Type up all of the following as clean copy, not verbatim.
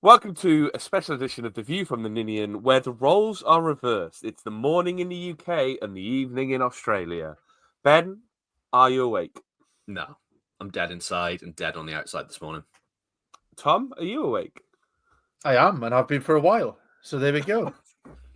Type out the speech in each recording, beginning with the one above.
Welcome to a special edition of The View from the Ninian, where the roles are reversed. It's the morning in the UK and the evening in Australia. Ben, are you awake? No, I'm dead inside and dead on the outside this morning. Tom, are you awake? I am, and I've been for a while. So there we go.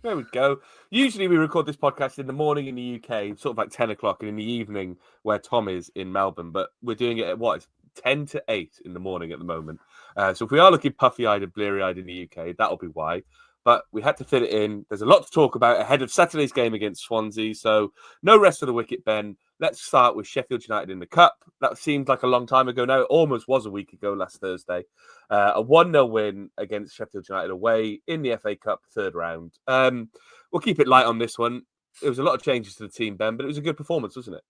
There we go. Usually we record this podcast in the morning in the UK, sort of like 10 o'clock, and in the evening where Tom is in Melbourne. But we're doing it at what? 10 to 8 in the morning at the moment. So if we are looking puffy-eyed and bleary-eyed in the UK, that'll be why. But we had to fit it in. There's a lot to talk about ahead of Saturday's game against Swansea. So no rest of the wicket, Ben. Let's start with Sheffield United in the Cup. That seemed like a long time ago now. It almost was a week ago last Thursday. A 1-0 win against Sheffield United away in the FA Cup third round. We'll keep it light on this one. There was a lot of changes to the team, Ben, but it was a good performance, wasn't it?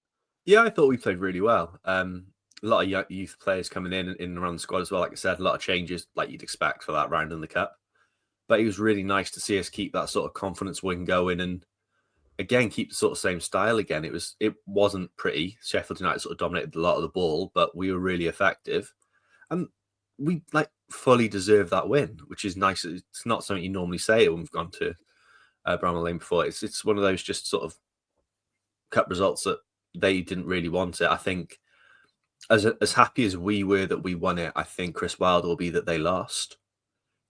Yeah, I thought we played really well. A lot of youth players coming in and around the squad as well. Like I said, a lot of changes like you'd expect for that round in the Cup. But it was really nice to see us keep that sort of confidence wing going and, again, keep the sort of same style again. It wasn't pretty. Sheffield United sort of dominated a lot of the ball, but we were really effective. And we fully deserved that win, which is nice. It's not something you normally say when we've gone to Bramall Lane before. It's one of those just sort of Cup results that they didn't really want it. I think as happy as we were that we won it, I think Chris Wilder will be that they lost,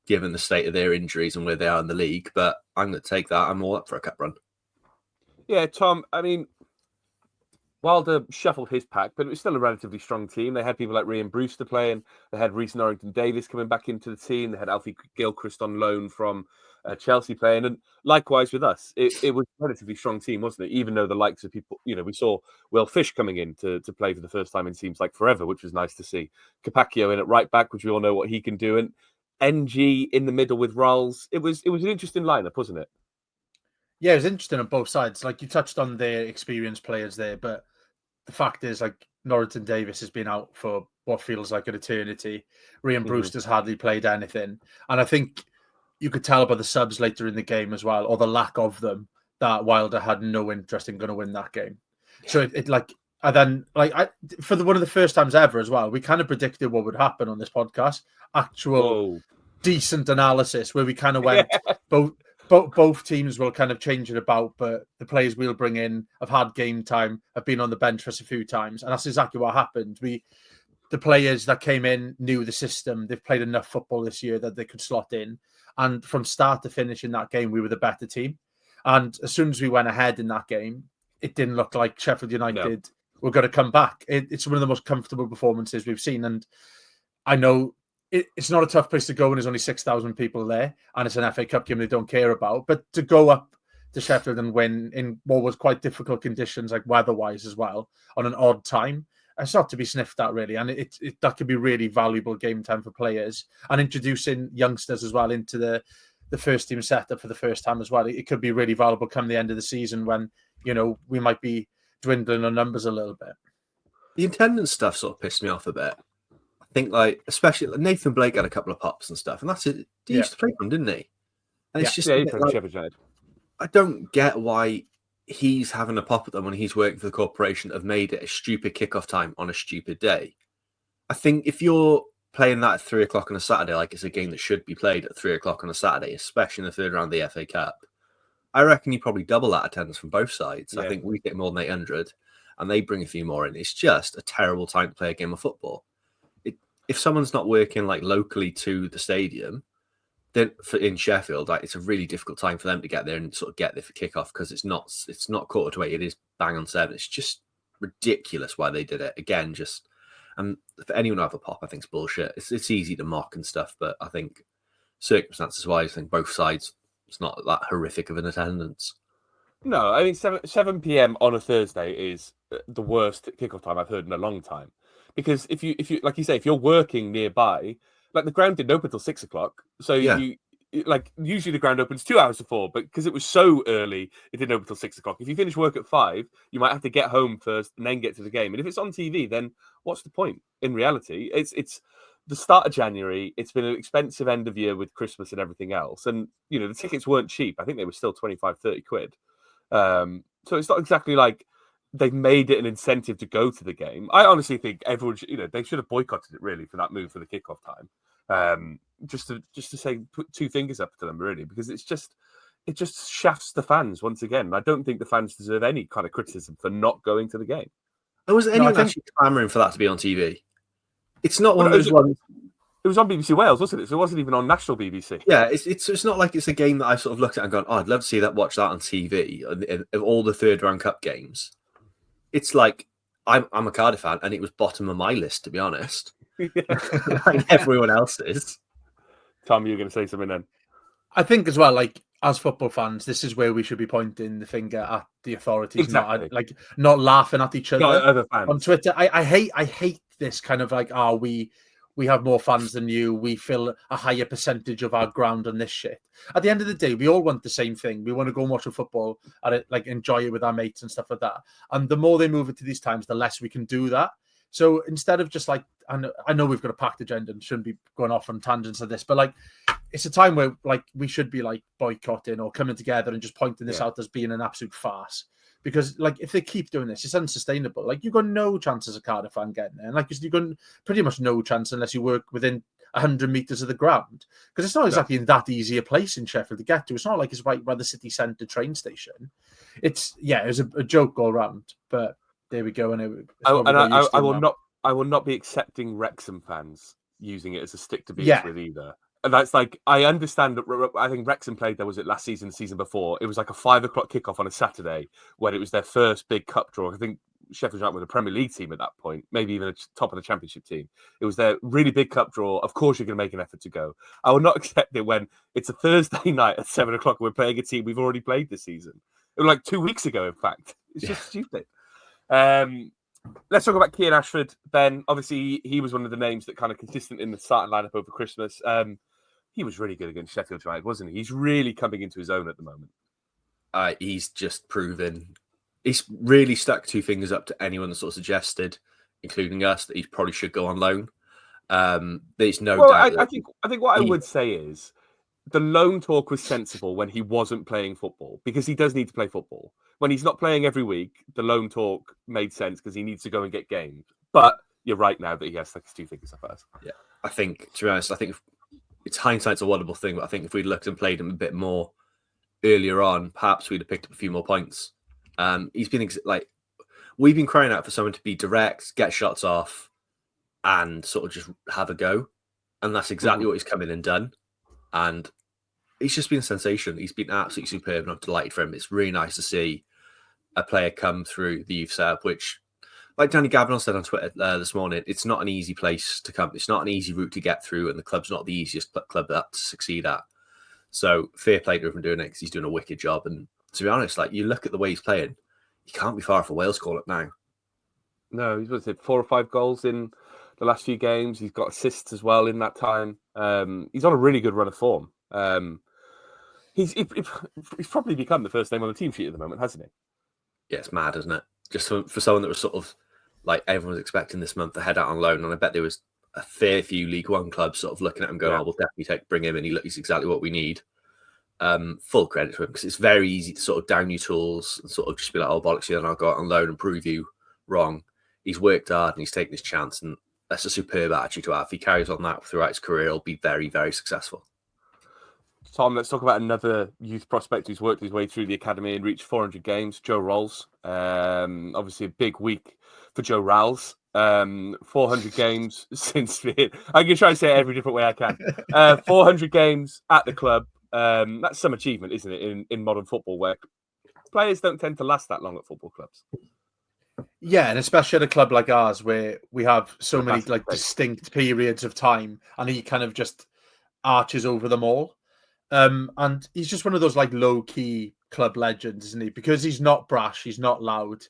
given the state of their injuries and where they are in the league. But I'm going to take that. I'm all up for a Cup run. Yeah, Tom, I mean, Wilder shuffled his pack, but it was still a relatively strong team. They had people like Ryan Brewster playing. They had Reece Norrington-Davies coming back into the team. They had Alfie Gilchrist on loan from Chelsea playing. And likewise with us, it was a relatively strong team, wasn't it? Even though the likes of people, we saw Will Fish coming in to play for the first time in seems like forever, which was nice to see. Capaccio in at right back, which we all know what he can do. And NG in the middle with Rolls. It was an interesting lineup, wasn't it? Yeah, it was interesting on both sides. Like you touched on their experienced players there, but the fact is, like Norrington-Davies has been out for what feels like an eternity. Ryan Brewster's hardly played anything, and I think you could tell by the subs later in the game as well, or the lack of them, that Wilder had no interest in going to win that game. Yeah. So one of the first times ever as well, we kind of predicted what would happen on this podcast. Decent analysis where we kind of went both teams will kind of change it about, but the players we'll bring in have had game time, have been on the bench for us a few times, and that's exactly what happened. The players that came in knew the system. They've played enough football this year that they could slot in. And from start to finish in that game, we were the better team. And as soon as we went ahead in that game, it didn't look like Sheffield United were going to come back. It's one of the most comfortable performances we've seen. And I know it's not a tough place to go when there's only 6,000 people there and it's an FA Cup game they don't care about. But to go up to Sheffield and win in what was quite difficult conditions, like weather-wise as well, on an odd time, it's not to be sniffed at, really. And that could be really valuable game time for players. And introducing youngsters as well into the first team setup for the first time as well. It could be really valuable come the end of the season when, we might be dwindling on numbers a little bit. The attendance stuff sort of pissed me off a bit. I think, especially Nathan Blake had a couple of pops and stuff. And that's it. He used to play for him, didn't he? And it's just I don't get why he's having a pop at them when he's working for the corporation that have made it a stupid kickoff time on a stupid day. I think if you're playing that at 3 o'clock on a Saturday, like it's a game that should be played at 3 o'clock on a Saturday, especially in the third round of the FA Cup, I reckon you probably double that attendance from both sides. Yeah. I think we get more than 800 and they bring a few more in. It's just a terrible time to play a game of football. If someone's not working locally to the stadium, then in Sheffield, it's a really difficult time for them to get there and sort of get there for kickoff because it's not quarter to 8. It is bang on 7. It's just ridiculous why they did it again. And for anyone to have a pop, I think it's bullshit. It's easy to mock and stuff, but I think circumstances wise, I think both sides it's not that horrific of an attendance. No, I think 7 p.m. on a Thursday is the worst kickoff time I've heard in a long time. Because if you like you say, if you're working nearby. Like the ground didn't open till 6 o'clock, so usually the ground opens 2 hours before, but because it was so early, it didn't open till 6 o'clock. If you finish work at 5, you might have to get home first and then get to the game. And if it's on TV, then what's the point? In reality, it's the start of January. It's been an expensive end of year with Christmas and everything else, and the tickets weren't cheap. I think they were still 25-30 quid. So it's not exactly like they've made it an incentive to go to the game. I honestly think everyone, they should have boycotted it really for that move for the kickoff time. Just to say, put two fingers up to them, really, because it just shafts the fans once again. I don't think the fans deserve any kind of criticism for not going to the game. Was anyone actually clamoring for that to be on TV? It's not one of those ones. It was on BBC Wales, wasn't it? So it wasn't even on national BBC. Yeah, it's not like it's a game that I sort of looked at and gone, oh, I'd love to see that, watch that on TV of all the third round cup games. It's like I'm a Cardiff fan, and it was bottom of my list, to be honest. Like everyone else's. Tom, you were going to say something then? I think as well, like as football fans, this is where we should be pointing the finger at the authorities, exactly. not laughing at each other other fans. On Twitter. I hate this kind of like, we have more fans than you. We fill a higher percentage of our ground on this shit. At the end of the day, we all want the same thing. We want to go and watch a football and enjoy it with our mates and stuff like that. And the more they move it to these times, the less we can do that. So instead of just like, I know we've got a packed agenda and shouldn't be going off on tangents of this, but like, it's a time where like we should be like boycotting or coming together and just pointing this out as being an absolute farce. Because like if they keep doing this, it's unsustainable. Like you've got no chance as a Cardiff fan getting there. And like you've got pretty much no chance unless you work within 100 meters of the ground. Because it's not exactly in that easy a place in Sheffield to get to. It's not like it's right by the city centre train station. It was a joke all round. But there we go. And I will not be accepting Wrexham fans using it as a stick to beat with either. And that's like, I understand that. I think Wrexham played there, was it last season, the season before? It was like a 5 o'clock kickoff on a Saturday when it was their first big cup draw. I think Sheffield United were the Premier League team at that point, maybe even a top of the Championship team. It was their really big cup draw. Of course, you're going to make an effort to go. I will not accept it when it's a Thursday night at 7 o'clock and we're playing a team we've already played this season. It was like 2 weeks ago, in fact. It's just stupid. Let's talk about Kean Ashford, Ben. Obviously, he was one of the names that kind of consistent in the starting lineup over Christmas. He was really good against Sheffield United, wasn't he? He's really coming into his own at the moment. He's just proven. He's really stuck two fingers up to anyone that sort of suggested, including us, that he probably should go on loan. There's no doubt. I think what I would say is the loan talk was sensible when he wasn't playing football, because he does need to play football. When he's not playing every week, the loan talk made sense because he needs to go and get games. But you're right now that he has like his two fingers up us. Yeah, I think, to be honest, it's hindsight's a wonderful thing, but I think if we'd looked and played him a bit more earlier on, perhaps we'd have picked up a few more points. He's been we've been crying out for someone to be direct, get shots off, and sort of just have a go. And that's exactly what he's come in and done. And he's just been a sensation. He's been absolutely superb, and I'm delighted for him. It's really nice to see a player come through the youth setup, which, like Danny Gavin said on Twitter this morning, it's not an easy place to come. It's not an easy route to get through, and the club's not the easiest club to succeed at. So fair play to him doing it, because he's doing a wicked job. And to be honest, like you look at the way he's playing, he can't be far off a Wales call-up now. No, he's 4 or 5 goals in the last few games. He's got assists as well in that time. He's on a really good run of form. He's probably become the first name on the team sheet at the moment, hasn't he? Yeah, it's mad, isn't it? Just for someone that was sort of like everyone was expecting this month to head out on loan, and I bet there was a fair few League One clubs sort of looking at him going, we'll definitely bring him in. He's exactly what we need. Full credit to him, because it's very easy to sort of down your tools and sort of just be like, oh, bollocks, and I'll go out on loan and prove you wrong. He's worked hard and he's taken his chance, and that's a superb attitude to have. If he carries on that throughout his career, he'll be very, very successful. Tom, let's talk about another youth prospect who's worked his way through the academy and reached 400 games, Joe Rolls. Obviously a big week for Joe Ralls. 400 games since I'm going to try and say it every different way I can. 400 games at the club. That's some achievement, isn't it, in modern football, where players don't tend to last that long at football clubs. Yeah, and especially at a club like ours, where we have so many like distinct periods of time, and he kind of just arches over them all. And he's just one of those like low-key club legends, isn't he? Because he's not brash, he's not loud,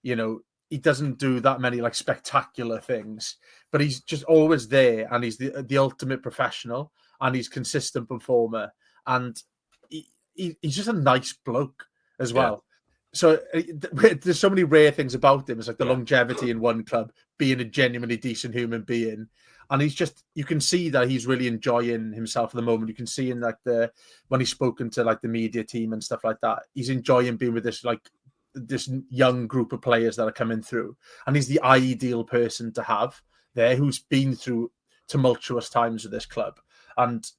he doesn't do that many like spectacular things, but he's just always there, and he's the ultimate professional, and he's consistent performer, and he's just a nice bloke as well. So there's so many rare things about him. It's like the longevity in one club, being a genuinely decent human being. And he's just, you can see that he's really enjoying himself at the moment. You can see in like when he's spoken to like the media team and stuff like that, he's enjoying being with this young group of players that are coming through. And he's the ideal person to have there, who's been through tumultuous times with this club, and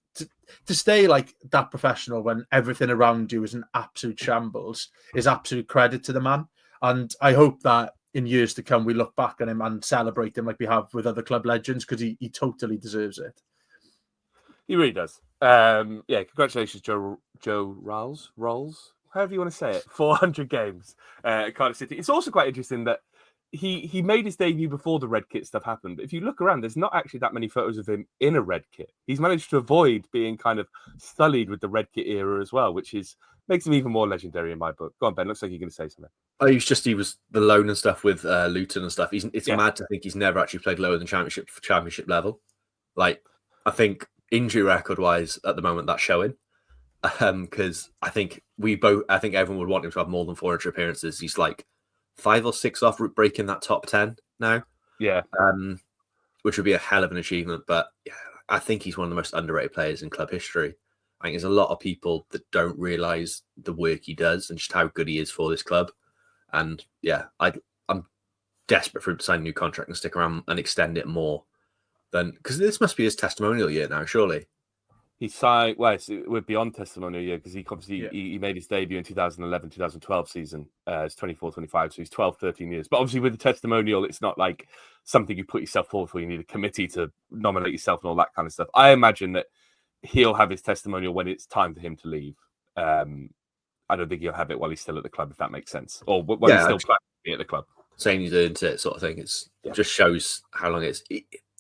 to stay like that professional when everything around you is an absolute shambles is absolute credit to the man. And I hope that in years to come we look back on him and celebrate him like we have with other club legends, because he totally deserves it. He really does. Congratulations, Joe Rolls, however you want to say it. 400 games at Cardiff City. It's also quite interesting that he made his debut before the red kit stuff happened. If you look around, there's not actually that many photos of him in a red kit. He's managed to avoid being kind of sullied with the red kit era as well, which makes him even more legendary in my book. Go on, Ben. Looks like you're going to say something. Oh, he was the loan and stuff with Luton and stuff. It's mad to think he's never actually played lower than championship level. Like, I think injury record wise at the moment that's showing. Because I think everyone would want him to have more than 400 appearances. He's like 5 or 6 off breaking that top 10 now. Yeah. Which would be a hell of an achievement. But yeah, I think he's one of the most underrated players in club history. I think there's a lot of people that don't realise the work he does and just how good he is for this club. And yeah, I'm desperate for him to sign a new contract and stick around and extend it more because this must be his testimonial year now, surely. He signed, we're beyond testimonial year because he made his debut in 2011-2012 season. It's 24-25, so he's 12, 13 years. But obviously with the testimonial, it's not like something you put yourself forward for. You need a committee to nominate yourself and all that kind of stuff. I imagine that he'll have his testimonial when it's time for him to leave. I don't think he'll have it while he's still at the club, if that makes sense. Or when he's still planning to be at the club. Saying he's earned it sort of thing. It just shows how long it's...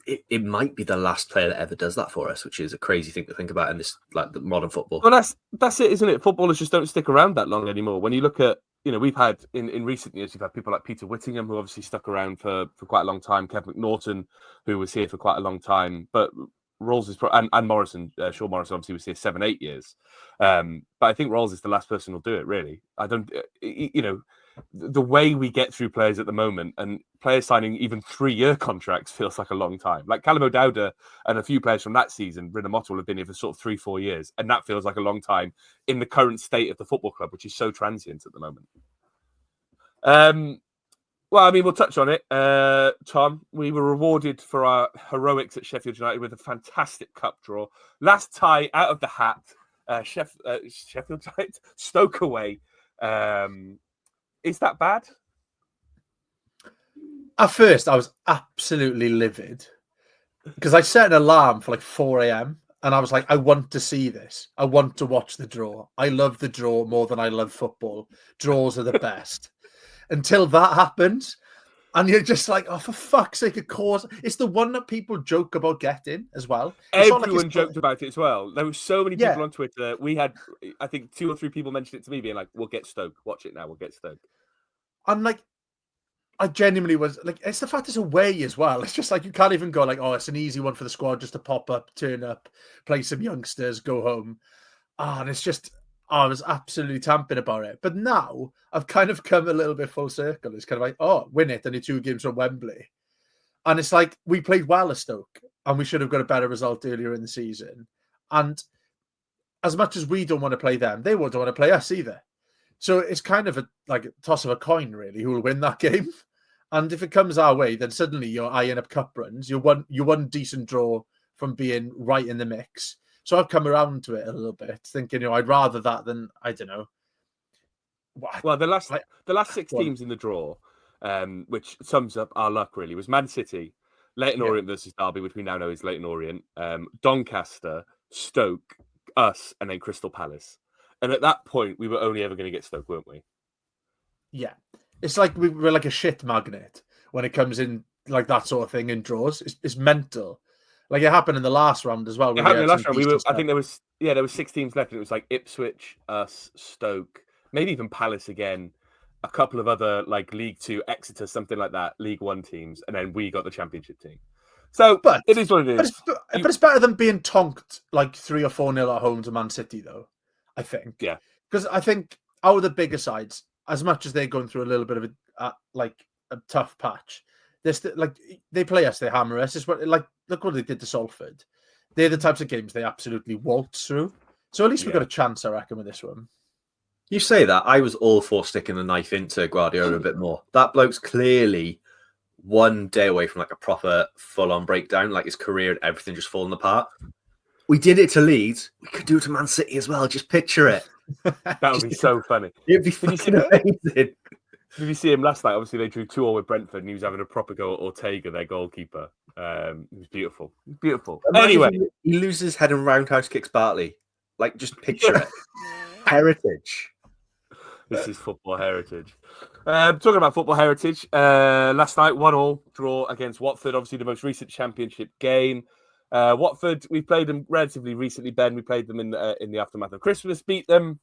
It might be the last player that ever does that for us, which is a crazy thing to think about in this like the modern football. Well, that's it, isn't it? Footballers just don't stick around that long anymore. When you look at, we've had in recent years, we've had people like Peter Whittingham, who obviously stuck around for quite a long time. Kevin McNaughton, who was here for quite a long time, but Rolls is and Morrison, Sean Morrison, obviously was here 7-8 years. But I think Rolls is the last person who'll do it. Really, I don't. The way we get through players at the moment, and players signing even 3-year contracts feels like a long time. Like Callum O'Dowda and a few players from that season, Brynner Motta will have been here for sort of 3-4 years, and that feels like a long time in the current state of the football club, which is so transient at the moment. We'll touch on it. Tom, we were rewarded for our heroics at Sheffield United with a fantastic cup draw. Last tie out of the hat. Sheffield United, Stoke away. Is that bad? At first, I was absolutely livid because I set an alarm for like 4 a.m. and I was like, I want to see this. I want to watch the draw. I love the draw more than I love football. Draws are the best. Until that happens, and you're just like, oh, for fuck's sake, of course. It's the one that people joke about getting as well. Everyone joked about it as well. There were so many people on Twitter. We had, I think, 2 or 3 people mentioned it to me being like, we'll get Stoke. Watch it now. We'll get Stoke. I'm like, I genuinely was like, it's the fact it's away as well. It's just like, you can't even go like, oh, it's an easy one for the squad just to pop up, turn up, play some youngsters, go home. And it's just, I was absolutely tamping about it. But now I've kind of come a little bit full circle. It's kind of like, oh, win it. Only 2 games from Wembley. And it's like, we played well at Stoke and we should have got a better result earlier in the season. And as much as we don't want to play them, they won't want to play us either. So it's kind of a toss of a coin, really, who will win that game. And if it comes our way, then suddenly you're eyeing up cup runs. You're one decent draw from being right in the mix. So I've come around to it a little bit, thinking, I'd rather that than, I don't know. Well, the last 6 teams in the draw, which sums up our luck, really, was Man City, Leyton Orient versus Derby, which we now know is Leyton Orient, Doncaster, Stoke, us, and then Crystal Palace. And at that point, we were only ever going to get Stoke, weren't we? Yeah. It's like we were like a shit magnet when it comes in like that sort of thing in draws. It's mental. Like it happened in the last round as well. It happened in the last round. I think there was 6 teams left. And it was like Ipswich, us, Stoke, maybe even Palace again, a couple of other like League 2, Exeter, something like that, League 1 teams. And then we got the Championship team. So but it is what it is. But it's better than being tonked like 3 or 4-0 at home to Man City, though. I think. Yeah. Because I think out of the bigger sides, as much as they're going through a little bit of a tough patch, they're still, like, they play us, they hammer us. It's what, like, look what they did to Salford. They're the types of games they absolutely waltz through. So at least we've got a chance, I reckon, with this one. You say that. I was all for sticking the knife into Guardiola a bit more. That bloke's clearly one day away from like a proper full-on breakdown, like his career and everything just falling apart. We did it to Leeds. We could do it to Man City as well. Just picture it. That would be so funny. It'd be fucking amazing. Did you see him last night? Obviously, they drew 2-2 with Brentford, and he was having a proper go at Ortega, their goalkeeper. It was beautiful. Beautiful. Imagine anyway, he loses his head and roundhouse kicks Bartley. Like, just picture it. Heritage. This is football heritage. Talking about football heritage, last night 1-1 draw against Watford. Obviously, the most recent championship game. Watford, we played them relatively recently, Ben. We played them in the aftermath of Christmas, beat them.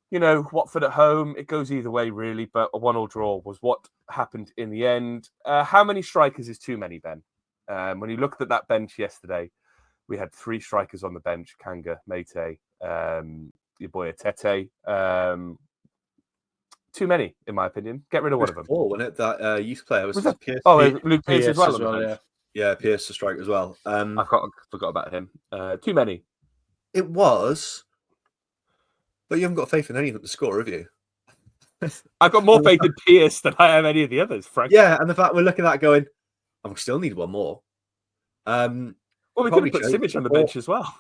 You know, Watford at home, it goes either way, really, but a 1-1 draw was what happened in the end. How many strikers is too many, Ben? When you looked at that bench yesterday, we had 3 strikers on the bench, Kanga, Mate, your boy Atete. Too many, in my opinion. Get rid of one of them. 4, wasn't it? That youth player was Pierce. Oh, Luke Pierce as well. Yeah, Pierce to strike as well. I forgot about him. Too many. It was, but you haven't got faith in any of them to score, have you? I've got more faith in Pierce than I have any of the others, frankly. Yeah, and the fact we're looking at that going, we still need one more. Well, we could have put Simic on the bench as well.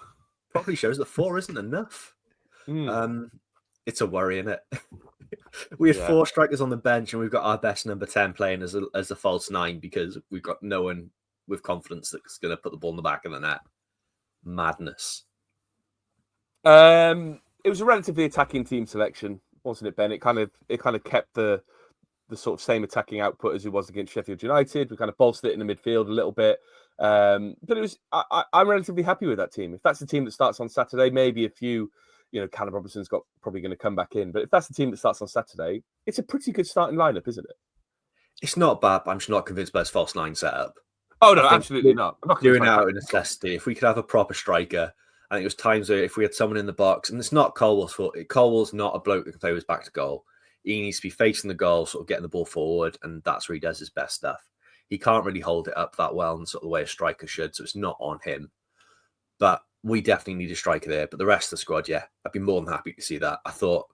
Probably shows that 4 isn't enough. It's a worry, isn't it? We had 4 strikers on the bench, and we've got our best number 10 playing as a false 9 because we've got no one with confidence that's going to put the ball in the back of the net. Madness. It was a relatively attacking team selection, wasn't it, Ben? It kind of kept the sort of same attacking output as it was against Sheffield United. We kind of bolstered it in the midfield a little bit. But it was I'm relatively happy with that team. If that's the team that starts on Saturday, maybe a few, Callum Robinson's probably going to come back in. But if that's the team that starts on Saturday, it's a pretty good starting lineup, isn't it? It's not bad, but I'm just not convinced by his false 9 setup. Oh, no, absolutely not. I'm not doing it out in necessity. If we could have a proper striker, I think it was times where if we had someone in the box, and it's not Colwell's fault. Colwell's not a bloke that can play with his back to goal. He needs to be facing the goal, sort of getting the ball forward, and that's where he does his best stuff. He can't really hold it up that well in sort of the way a striker should, so it's not on him. But we definitely need a striker there. But the rest of the squad, yeah, I'd be more than happy to see that. I thought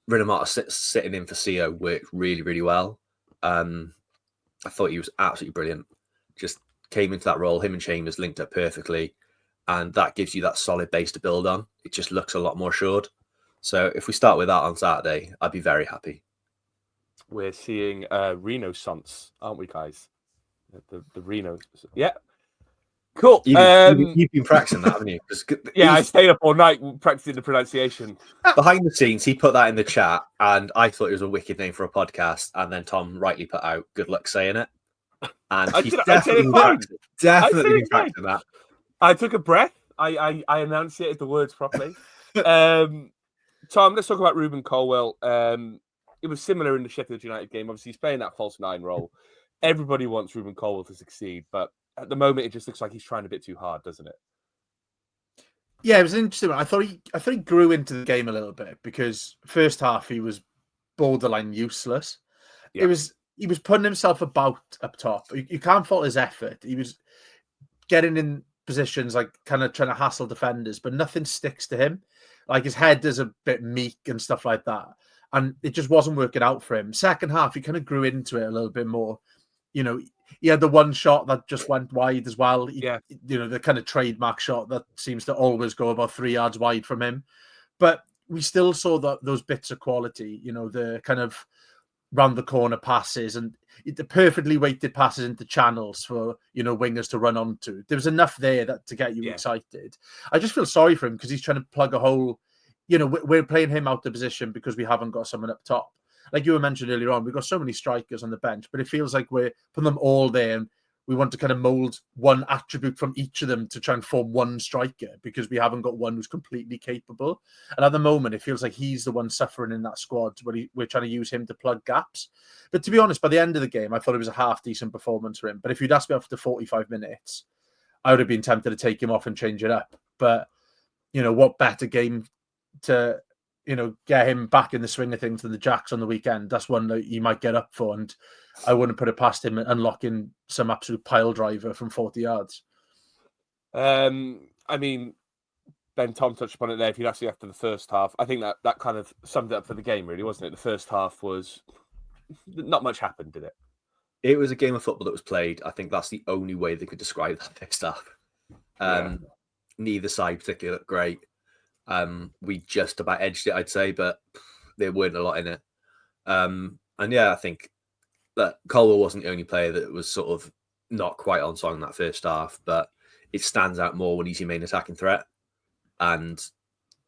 Rinomata sitting in for CEO worked really, really well. I thought he was absolutely brilliant. Just came into that role. Him and Chambers linked up perfectly. And that gives you that solid base to build on. It just looks a lot more assured. So if we start with that on Saturday, I'd be very happy. We're seeing Renaissance, aren't we, guys? The Reno. Yeah. Cool. You've been practicing that, haven't you? Yeah, I stayed up all night practicing the pronunciation. Behind the scenes, he put that in the chat, and I thought it was a wicked name for a podcast. And then Tom rightly put out, "Good luck saying it." And he's definitely been practicing that. I took a breath. I enunciated the words properly. Tom, let's talk about Ruben Colwell. It was similar in the Sheffield United game. Obviously, he's playing that false 9 role. Everybody wants Ruben Colwell to succeed, but at the moment, it just looks like he's trying a bit too hard, doesn't it? Yeah, it was interesting. I thought he grew into the game a little bit because first half he was borderline useless. Yeah. He was putting himself about up top. You can't fault his effort. He was getting in positions, like kind of trying to hassle defenders, but nothing sticks to him. Like his head is a bit meek and stuff like that. And it just wasn't working out for him. Second half, he kind of grew into it a little bit more. He had the one shot that just went wide as well. The kind of trademark shot that seems to always go about 3 yards wide from him. But we still saw those bits of quality, the kind of round the corner passes and the perfectly weighted passes into channels for wingers to run onto. There was enough there to get you excited. I just feel sorry for him because he's trying to plug a hole. We're playing him out of position because we haven't got someone up top. Like you were mentioned earlier on, we've got so many strikers on the bench, but it feels like we're putting them all there and we want to kind of mold one attribute from each of them to try and form one striker because we haven't got one who's completely capable. And at the moment, it feels like he's the one suffering in that squad where we're trying to use him to plug gaps. But to be honest, by the end of the game, I thought it was a half-decent performance for him. But if you'd asked me after 45 minutes, I would have been tempted to take him off and change it up. But, what better game to, get him back in the swing of things than the Jacks on the weekend. That's one that he might get up for. And I wouldn't put it past him unlocking some absolute pile driver from 40 yards. I mean, Ben, Tom touched upon it there. If you'd asked me after the first half, I think that kind of summed it up for the game, really, wasn't it? The first half was not much happened, did it? It was a game of football that was played. I think that's the only way they could describe that first half. Neither side particularly looked great. We just about edged it, I'd say, but there weren't a lot in it. And yeah, I think that Colwell wasn't the only player that was sort of not quite on song in that first half, but it stands out more when he's your main attacking threat. And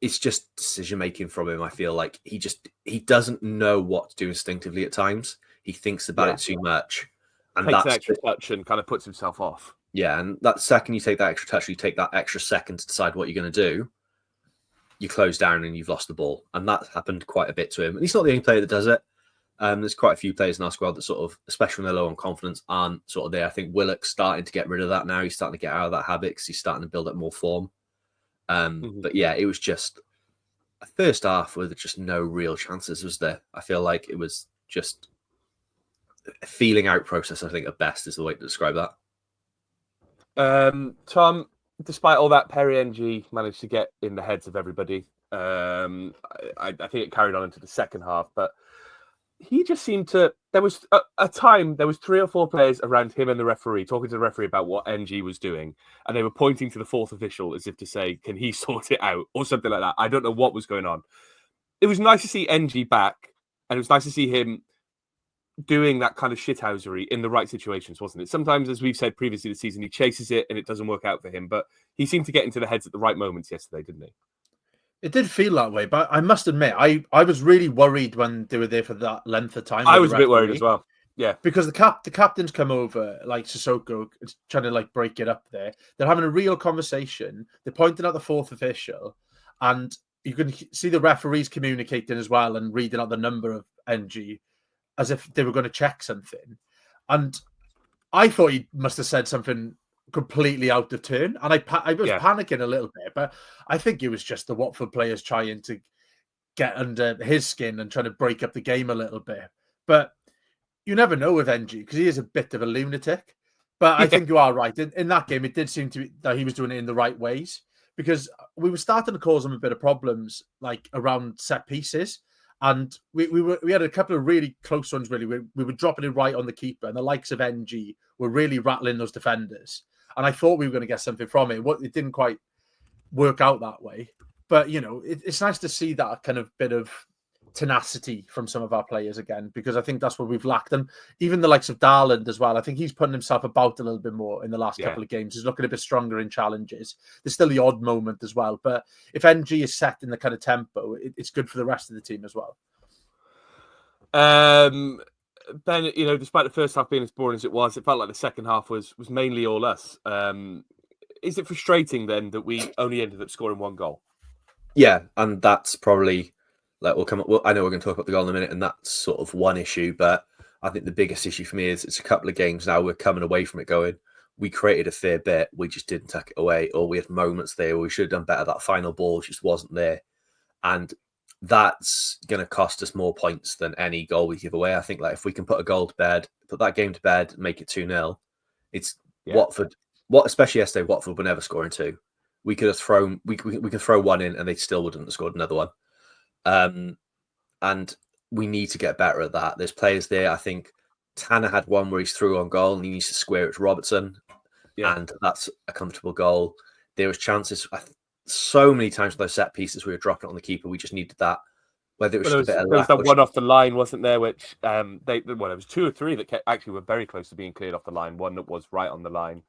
it's just decision making from him. I feel like he doesn't know what to do instinctively at times. He thinks about it too much. And takes an extra touch and kind of puts himself off. Yeah, and that second you take that extra touch, you take that extra second to decide what you're going to do, you close down and you've lost the ball. And that happened quite a bit to him. And he's not the only player that does it. There's quite a few players in our squad that sort of, especially when they're low on confidence, aren't sort of there. I think Willock's starting to get rid of that now. He's starting to get out of that habit because he's starting to build up more form. But yeah, it was just a first half with just no real chances, was there? I feel like it was just a feeling out process, I think, at best is the way to describe that. Tom, despite all that, Perry NG managed to get in the heads of everybody. I think it carried on into the second half, but he just seemed to. There was a time. There was 3 or 4 players around him and the referee talking to the referee about what NG was doing, and they were pointing to the 4th official as if to say, "Can he sort it out?" or something like that. I don't know what was going on. It was nice to see NG back, and it was nice to see him doing that kind of shithousery in the right situations, wasn't it? Sometimes, as we've said previously this season, he chases it and it doesn't work out for him, but he seemed to get into the heads at the right moments yesterday, didn't he? It did feel that way, but I must admit, I was really worried when they were there for that length of time. I was a bit worried as well. Yeah, because the captains come over, like Sissoko, trying to like break it up there. They're having a real conversation. They're pointing out the 4th official, and you can see the referees communicating as well and reading out the number of NG as if they were going to check something. And I thought he must have said something completely out of turn. And I was panicking a little bit, but I think it was just the Watford players trying to get under his skin and trying to break up the game a little bit. But you never know with NG because he is a bit of a lunatic. But I think you are right. In that game, it did seem to be that he was doing it in the right ways because we were starting to cause him a bit of problems, like around set pieces. And we had a couple of really close ones, really. We were dropping it right on the keeper, and the likes of NG were really rattling those defenders. And I thought we were going to get something from it. It didn't quite work out that way. But, you know, it's nice to see that kind of bit of tenacity from some of our players again, because I think that's what we've lacked. And even the likes of Darland as well, I think he's putting himself about a little bit more in the last couple of games. He's looking a bit stronger in challenges. There's still the odd moment as well. But if NG is set in the kind of tempo, it's good for the rest of the team as well. Ben, you know, despite the first half being as boring as it was, it felt like the second half was mainly all us. Is it frustrating then that we only ended up scoring 1 goal? Yeah, and that's probably like we'll come up. Well, I know we're going to talk about the goal in a minute, and that's sort of one issue. But I think the biggest issue for me is it's a couple of games now we're coming away from it going, we created a fair bit, we just didn't tuck it away, or we had moments there where we should have done better. That final ball just wasn't there, and that's going to cost us more points than any goal we give away. I think like if we can put a goal to bed, put that game to bed, make it 2-0, it's Watford. Especially yesterday, Watford were never scoring 2. We could have thrown we could throw 1 in and they still wouldn't have scored another one. And we need to get better at that. There's players there. I think Tanner had one where he's through on goal and he needs to square it to Robertson, and that's a comfortable goal. There was chances so many times with those set pieces we were dropping it on the keeper. We just needed that. Whether it was there was that one off the line, wasn't there? Which it was 2 or 3 that actually were very close to being cleared off the line. One that was right on the line.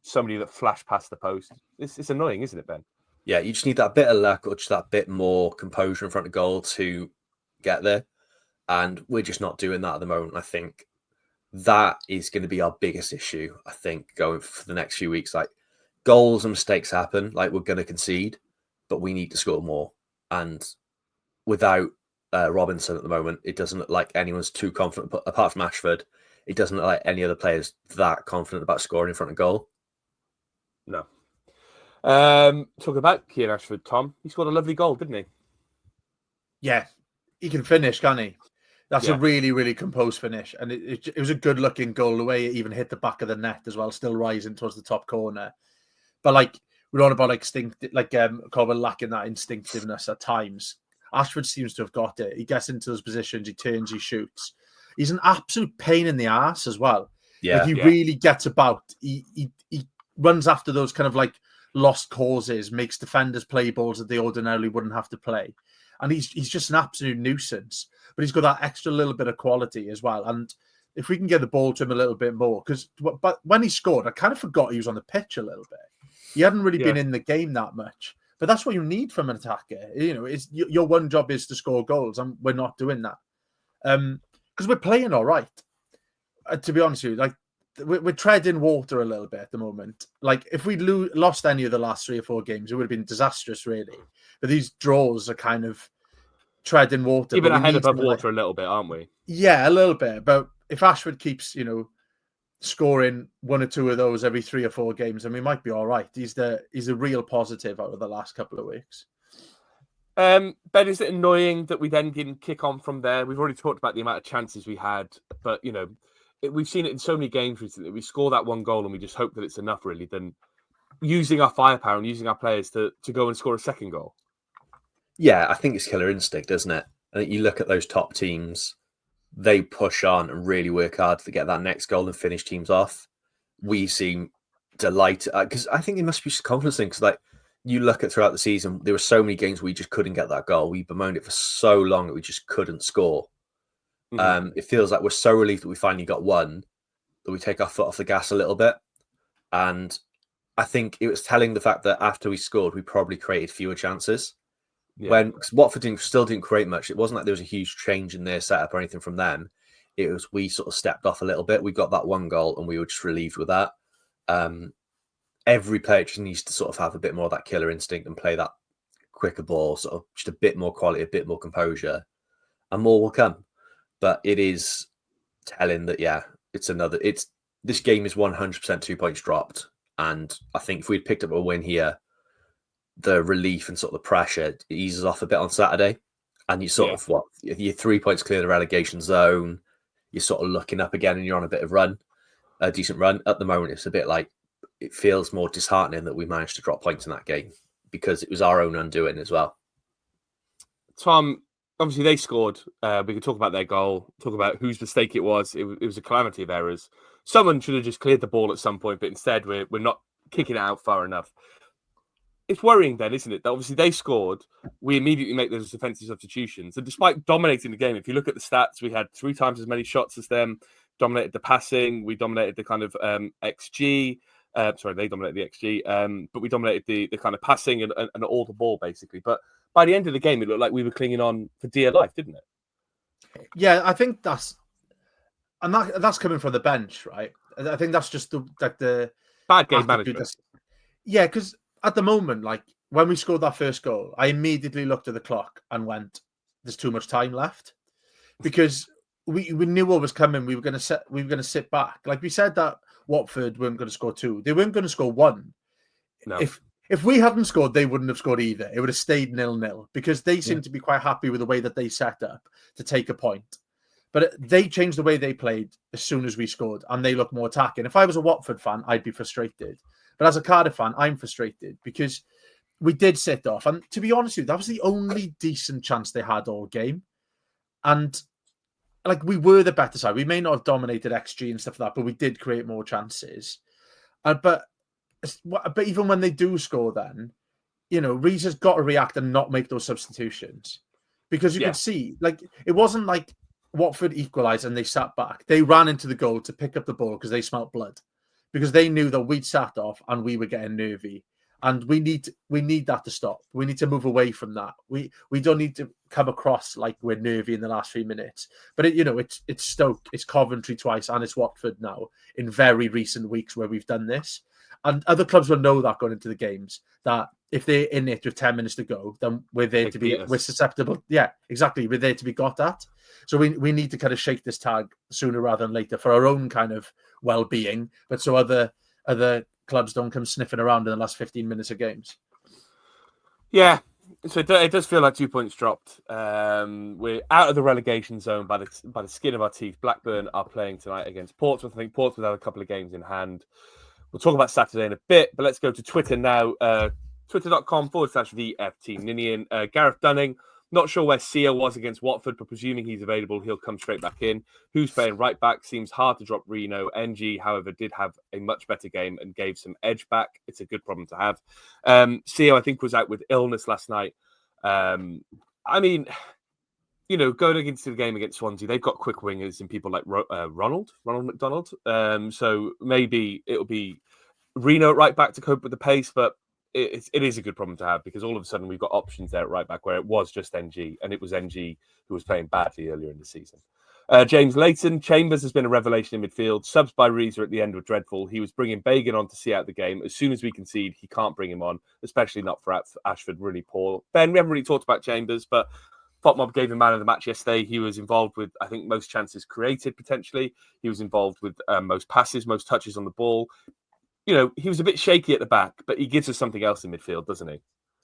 Somebody that flashed past the post. It's annoying, isn't it, Ben? Yeah, you just need that bit of luck or just that bit more composure in front of goal to get there. And we're just not doing that at the moment. I think that is going to be our biggest issue, I think, going for the next few weeks. Like, goals and mistakes happen. Like, we're going to concede, but we need to score more. And without Robinson at the moment, it doesn't look like anyone's too confident, but apart from Ashford, it doesn't look like any other players that confident about scoring in front of goal. No. Talking about Keane Ashford, Tom, he scored a lovely goal, didn't he? Yeah, he can finish, can't he? That's a really, really composed finish. And it was a good-looking goal, the way it even hit the back of the net as well, still rising towards the top corner. But, like, we're on about Colwell lacking that instinctiveness at times. Ashford seems to have got it. He gets into those positions, he turns, he shoots. He's an absolute pain in the ass as well. Yeah, like he really gets about. He runs after those kind of like lost causes, makes defenders play balls that they ordinarily wouldn't have to play, and he's just an absolute nuisance. But he's got that extra little bit of quality as well. And if we can get the ball to him a little bit more, but when he scored, I kind of forgot he was on the pitch a little bit. He hadn't really been in the game that much. But that's what you need from an attacker. It's your one job is to score goals, and we're not doing that. Because we're playing all right. To be honest with you, like we're treading water a little bit at the moment. Like if we'd lost any of the last 3 or 4 games, it would have been disastrous, really. But these draws are kind of treading water. Even ahead above water a little bit, aren't we? Yeah, a little bit. But if Ashford keeps, scoring 1 or 2 of those every 3 or 4 games, then we might be all right. He's a real positive out of the last couple of weeks. Ben, is it annoying that we then didn't kick on from there? We've already talked about the amount of chances we had, but we've seen it in so many games recently. We score that 1 goal and we just hope that it's enough, really, than using our firepower and using our players to go and score a second goal. Yeah, I think it's killer instinct, isn't it? I think you look at those top teams, they push on and really work hard to get that next goal and finish teams off. We seem delighted because I think it must be just a confidence thing. Because like you look at throughout the season, there were so many games where we just couldn't get that goal. We bemoaned it for so long that we just couldn't score. It feels like we're so relieved that we finally got one that we take our foot off the gas a little bit. And I think it was telling the fact that after we scored, we probably created fewer chances. Yeah. Because Watford still didn't create much. It wasn't like there was a huge change in their setup or anything from them. It was we sort of stepped off a little bit. We got that 1 goal and we were just relieved with that. Every player just needs to sort of have a bit more of that killer instinct and play that quicker ball, sort of just a bit more quality, a bit more composure, and more will come. But it is telling that, this game is 100% 2 points dropped. And I think if we'd picked up a win here, the relief and sort of the pressure eases off a bit on Saturday. And you sort of, you're 3 points clear of the relegation zone. You're sort of looking up again and you're on a bit of a decent run. At the moment, it's a bit like, it feels more disheartening that we managed to drop points in that game because it was our own undoing as well. Tom, obviously they scored. We could talk about their goal, talk about whose mistake it was. It was a calamity of errors. Someone should have just cleared the ball at some point, but instead we're not kicking it out far enough. It's worrying then, isn't it? That obviously they scored. We immediately make those defensive substitutions. And despite dominating the game, if you look at the stats, we had 3 times as many shots as them, dominated the passing, we dominated the kind of XG. They dominated the XG, but we dominated the kind of passing and all the ball, basically. But by the end of the game, it looked like we were clinging on for dear life, didn't it? Yeah, I think that's coming from the bench, right? I think that's just the bad game management. Yeah, because at the moment, like when we scored that first goal, I immediately looked at the clock and went, "There's too much time left," because we knew what was coming. We were going to sit back. Like we said that Watford weren't going to score 2. They weren't going to score 1. No. If we hadn't scored, they wouldn't have scored either. It would have stayed 0-0 because they seem to be quite happy with the way that they set up to take a point. But they changed the way they played as soon as we scored, and they look more attacking. If I was a Watford fan, I'd be frustrated. But as a Cardiff fan, I'm frustrated because we did sit off. And to be honest with you, that was the only decent chance they had all game. And like we were the better side. We may not have dominated XG and stuff like that, but we did create more chances. But even when they do score, then Rees has got to react and not make those substitutions because you could see like it wasn't like Watford equalised and they sat back. They ran into the goal to pick up the ball because they smelt blood because they knew that we'd sat off and we were getting nervy. And we need that to stop. We need to move away from that. We don't need to come across like we're nervy in the last few minutes. But it's Stoke, it's Coventry twice, and it's Watford now in very recent weeks where we've done this. And other clubs will know that going into the games that if they're in it with 10 minutes to go, then we're there to be we're susceptible. Yeah, exactly. We're there to be got at. So we need to kind of shake this tag sooner rather than later for our own kind of well-being, but so other clubs don't come sniffing around in the last 15 minutes of games. Yeah, so it does feel like 2 points dropped. We're out of the relegation zone by the skin of our teeth. Blackburn are playing tonight against Portsmouth. I think Portsmouth have a couple of games in hand. We'll talk about Saturday in a bit, but let's go to Twitter now. Twitter.com/VFT Ninian. Gareth Dunning, Not sure where Sia was against Watford, but presuming he's available, he'll come straight back in. Who's playing right back? Seems hard to drop Reno. NG, however, did have a much better game and gave some edge back. It's a good problem to have. Sia, I think, was out with illness last night. I mean, going against the game against Swansea, they've got quick wingers and people like Ronald McDonald. So maybe it'll be Reno at right back to cope with the pace, but it is a good problem to have because all of a sudden we've got options there at right back where it was just NG, and it was NG who was playing badly earlier in the season. James Leighton, Chambers has been a revelation in midfield. Subs by Reeser at the end were dreadful. He was bringing Bagan on to see out the game. As soon as we concede, he can't bring him on, especially not for Ashford, really poor. Ben, we haven't really talked about Chambers, but Potmob gave him man of the match yesterday. He was involved with, I think, most chances created, potentially. He was involved with most passes, most touches on the ball. He was a bit shaky at the back, but he gives us something else in midfield, doesn't he?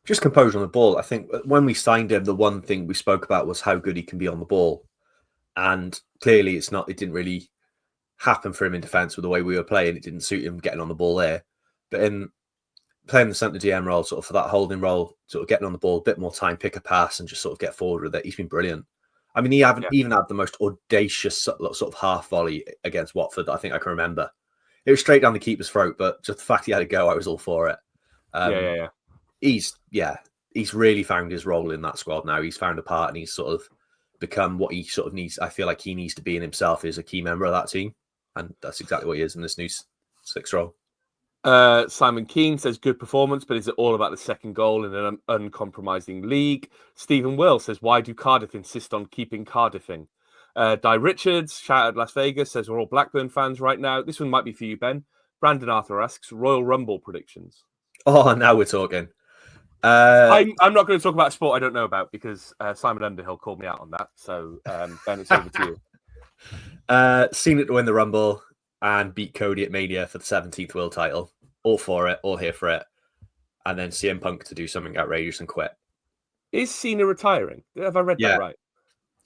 Just composure on the ball. I think when we signed him, the one thing we spoke about was how good he can be on the ball. And clearly it didn't really happen for him in defence with the way we were playing. It didn't suit him getting on the ball there. But in playing the centre DM role, sort of for that holding role, sort of getting on the ball, a bit more time, pick a pass and just sort of get forward with it. He's been brilliant. I mean, he even had the most audacious sort of half volley against Watford that I think I can remember. It was straight down the keeper's throat, but just the fact he had a go, I was all for it. He's really found his role in that squad now. He's found a part and he's sort of become what he sort of needs. I feel like he needs to be in himself as a key member of that team. And that's exactly what he is in this new sixth role. Simon Keane says good performance, but is it all about the second goal in an uncompromising league? Stephen Will says, why do Cardiff insist on keeping Cardiffing? Di Richards, shout out Las Vegas, says we're all Blackburn fans right now. This one might be for you, Ben. Brandon Arthur asks, Royal Rumble predictions. Oh, now we're talking. I'm not going to talk about a sport I don't know about because Simon Underhill called me out on that. So, Ben, it's over to you. Seen it to win the Rumble and beat Cody at Mania for the 17th world title. All for it, all here for it. And then CM Punk to do something outrageous and quit. Is Cena retiring? Have I read that right?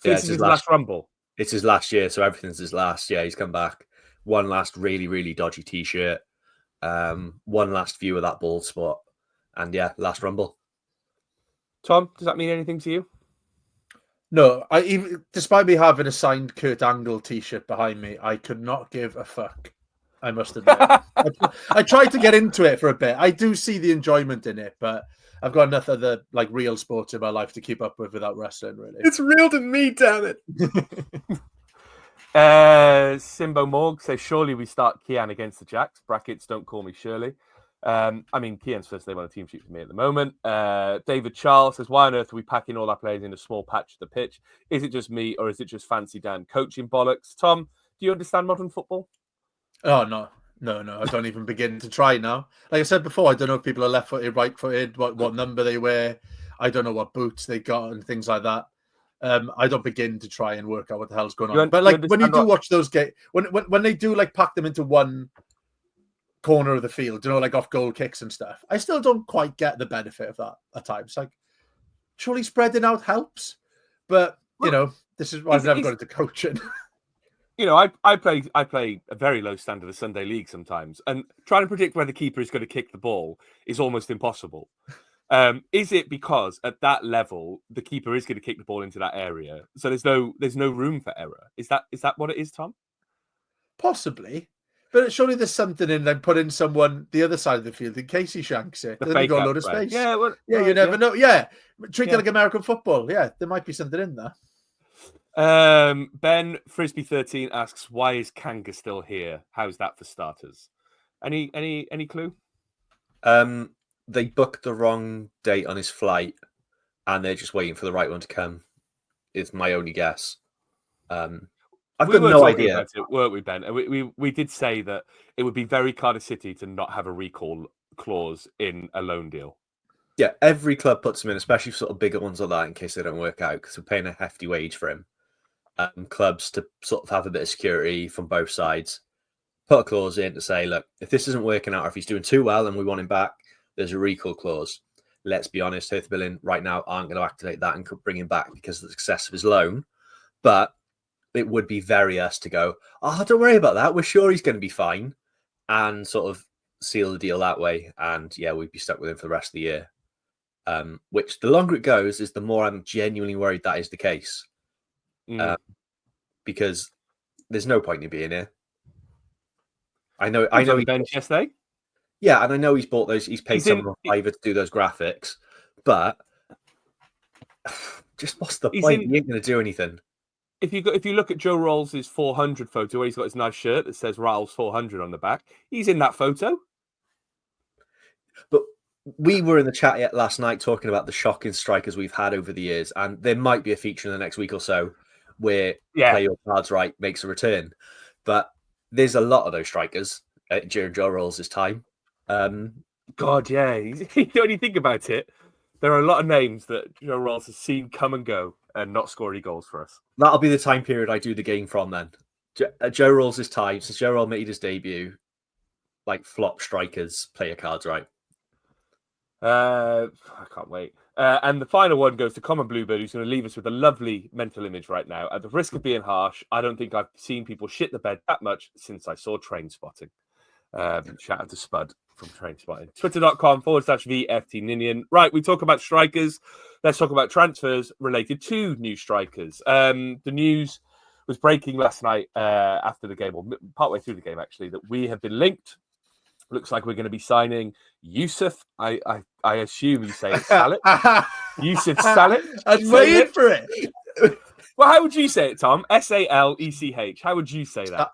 So yeah, this is his last Rumble. It's his last year, so everything's his last. Yeah, he's come back. One last really, really dodgy T-shirt. One last view of that bald spot. And yeah, last Rumble. Tom, does that mean anything to you? No, despite me having a signed Kurt Angle T-shirt behind me, I could not give a fuck. I must admit. I tried to get into it for a bit. I do see the enjoyment in it, but I've got enough other real sports in my life to keep up with without wrestling, really. It's real to me, damn it. Simbo Morg says, surely we start Kian against the Jacks. Brackets, don't call me Shirley. I mean, Kian's first name on a team sheet for me at the moment. David Charles says, why on earth are we packing all our players in a small patch of the pitch? Is it just me or is it just Fancy Dan coaching bollocks? Tom, do you understand modern football? Oh, no. I don't even begin to try now. Like I said before, I don't know if people are left-footed, right-footed, what number they wear. I don't know what boots they got and things like that. I don't begin to try and work out what the hell's going on. But when you do watch those games, when they do pack them into one corner of the field, off goal kicks and stuff, I still don't quite get the benefit of that at times. Surely spreading out helps, but this is why I've never got into coaching. I play a very low standard of Sunday league sometimes, and trying to predict where the keeper is going to kick the ball is almost impossible. Is it because at that level the keeper is going to kick the ball into that area, so there's no room for error? Is that what it is, Tom? Possibly, but surely there's something in them putting someone the other side of the field in case he shanks it. Then you got a load of space. Yeah, you never know. Yeah, treat it like American football. Yeah, there might be something in there. Ben Frisbee 13 asks, why is Kanga still here? How's that for starters? Any clue? They booked the wrong date on his flight and they're just waiting for the right one to come, is my only guess. I've got no idea. About it, weren't we, Ben? We did say that it would be very Cardiff City to not have a recall clause in a loan deal. Yeah, every club puts them in, especially sort of bigger ones like that, in case they don't work out, because we're paying a hefty wage for him. Clubs to sort of have a bit of security from both sides, put a clause in to say, look, if this isn't working out, or if he's doing too well and we want him back, there's a recall clause. Let's be honest, Hertha Berlin right now aren't going to activate that and could bring him back because of the success of his loan. But it would be very us to go, oh, don't worry about that. We're sure he's going to be fine, and sort of seal the deal that way. And yeah, we'd be stuck with him for the rest of the year. which the longer it goes is the more I'm genuinely worried that is the case. Because there's no point in being here. I know on the bench yesterday. Yeah, and I know he's bought those. He's paid someone a favour to do those graphics, but just what's the point? He ain't going to do anything. If you look at Joe Rolls' 400 photo, where he's got his nice shirt that says Rattles 400 on the back, he's in that photo. But we were in the chat last night talking about the shocking strikers we've had over the years, and there might be a feature in the next week or so where Play Your Cards Right makes a return. But there's a lot of those strikers during Joe Rolls' time. God, yeah. When you think about it, there are a lot of names that Joe Rolls has seen come and go and not score any goals for us. That'll be the time period I do the game from then. Joe Rolls' time, since Joe Roll made his debut, like flop strikers, Play Your Cards Right. I can't wait. And the final one goes to Common Bluebird, who's going to leave us with a lovely mental image right now. At the risk of being harsh, I don't think I've seen people shit the bed that much since I saw Train Spotting. Shout out to Spud from Train Spotting. Twitter.com/VFT Ninian. Right, we talk about strikers. Let's talk about transfers related to new strikers. The news was breaking last night after the game, or partway through the game, actually, that we have been linked. Looks like we're going to be signing Yusuf. I assume you say it's Salek. Yusuf Salek. I was waiting for it. Well, how would you say it, Tom? Salech. How would you say that?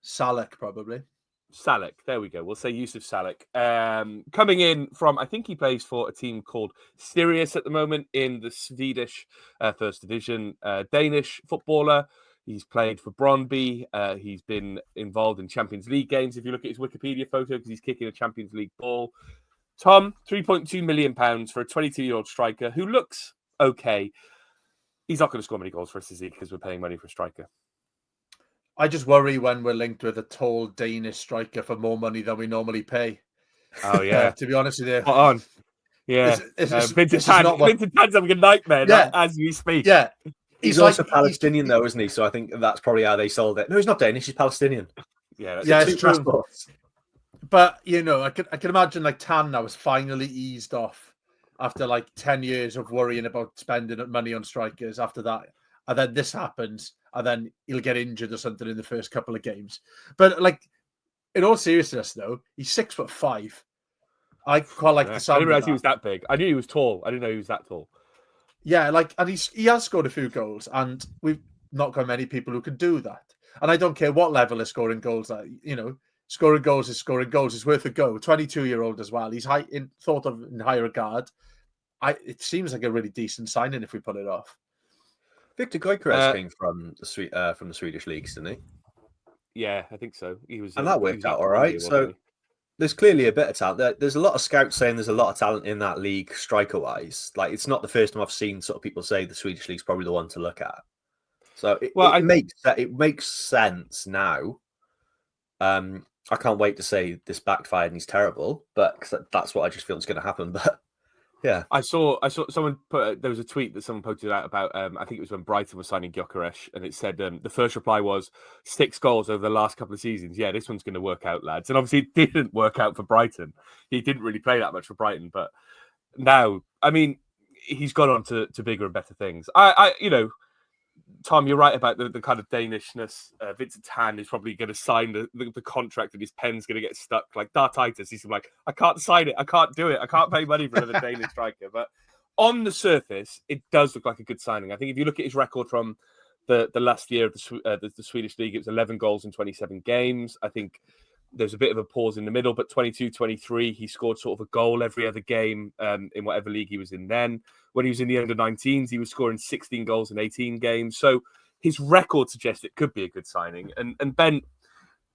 Salek, probably. Salek. There we go. We'll say Yusuf Salek. Coming in from, I think he plays for a team called Sirius at the moment in the Swedish First Division. Danish footballer. He's played for Brøndby. He's been involved in Champions League games. If you look at his Wikipedia photo, because he's kicking a Champions League ball. Tom, £3.2 million for a 22-year-old striker who looks okay. He's not going to score many goals for us, is he? Because we're paying money for a striker. I just worry when we're linked with a tall Danish striker for more money than we normally pay. Oh, yeah. To be honest with you. Spot on. Yeah. Vincent Tan's having a nightmare as we speak. Yeah. He's also Palestinian, though, isn't he? So I think that's probably how they sold it. No, he's not Danish. He's Palestinian. Yeah, it's true. Passports. But, you know, I can imagine, like, Tan now has finally eased off after, like, 10 years of worrying about spending money on strikers after that. And then this happens, and then he'll get injured or something in the first couple of games. But, like, in all seriousness, though, he's 6'5". I quite like the sound. I didn't realize he was that big. I knew he was tall. I didn't know he was that tall. Yeah, like, and he has scored a few goals, and we've not got many people who can do that. And I don't care what level of scoring goals that, you know, scoring goals is scoring goals. It's worth a go. 22-year-old as well. He's thought of in high regard. It seems like a really decent signing if we put it off. Victor Gyökeres came from the Swedish leagues, didn't he? Yeah, I think so. He was, and that worked out all right. So there's clearly a bit of talent. There's a lot of scouts saying there's a lot of talent in that league, striker-wise. Like, it's not the first time I've seen sort of people say the Swedish league's probably the one to look at. So it makes sense now. I can't wait to say this backfired and he's terrible, but that's what I just feel is going to happen. But yeah, I saw someone put there was a tweet that someone posted out about I think it was when Brighton was signing Gyökeres, and it said the first reply was 6 goals over the last couple of seasons. Yeah, this one's going to work out, lads. And obviously it didn't work out for Brighton. He didn't really play that much for Brighton, but now, I mean, he's gone on to bigger and better things. I you know, Tom, you're right about the kind of Danishness. Vincent Tan is probably going to sign the contract and his pen's going to get stuck. Like Dartitis, he's like, I can't sign it. I can't do it. I can't pay money for another Danish striker. But on the surface, it does look like a good signing. I think if you look at his record from the last year of the Swedish league, it was 11 goals in 27 games. I think there's a bit of a pause in the middle, but 22-23, he scored sort of a goal every other game in whatever league he was in then. When he was in the under-19s, he was scoring 16 goals in 18 games. So his record suggests it could be a good signing. And Ben,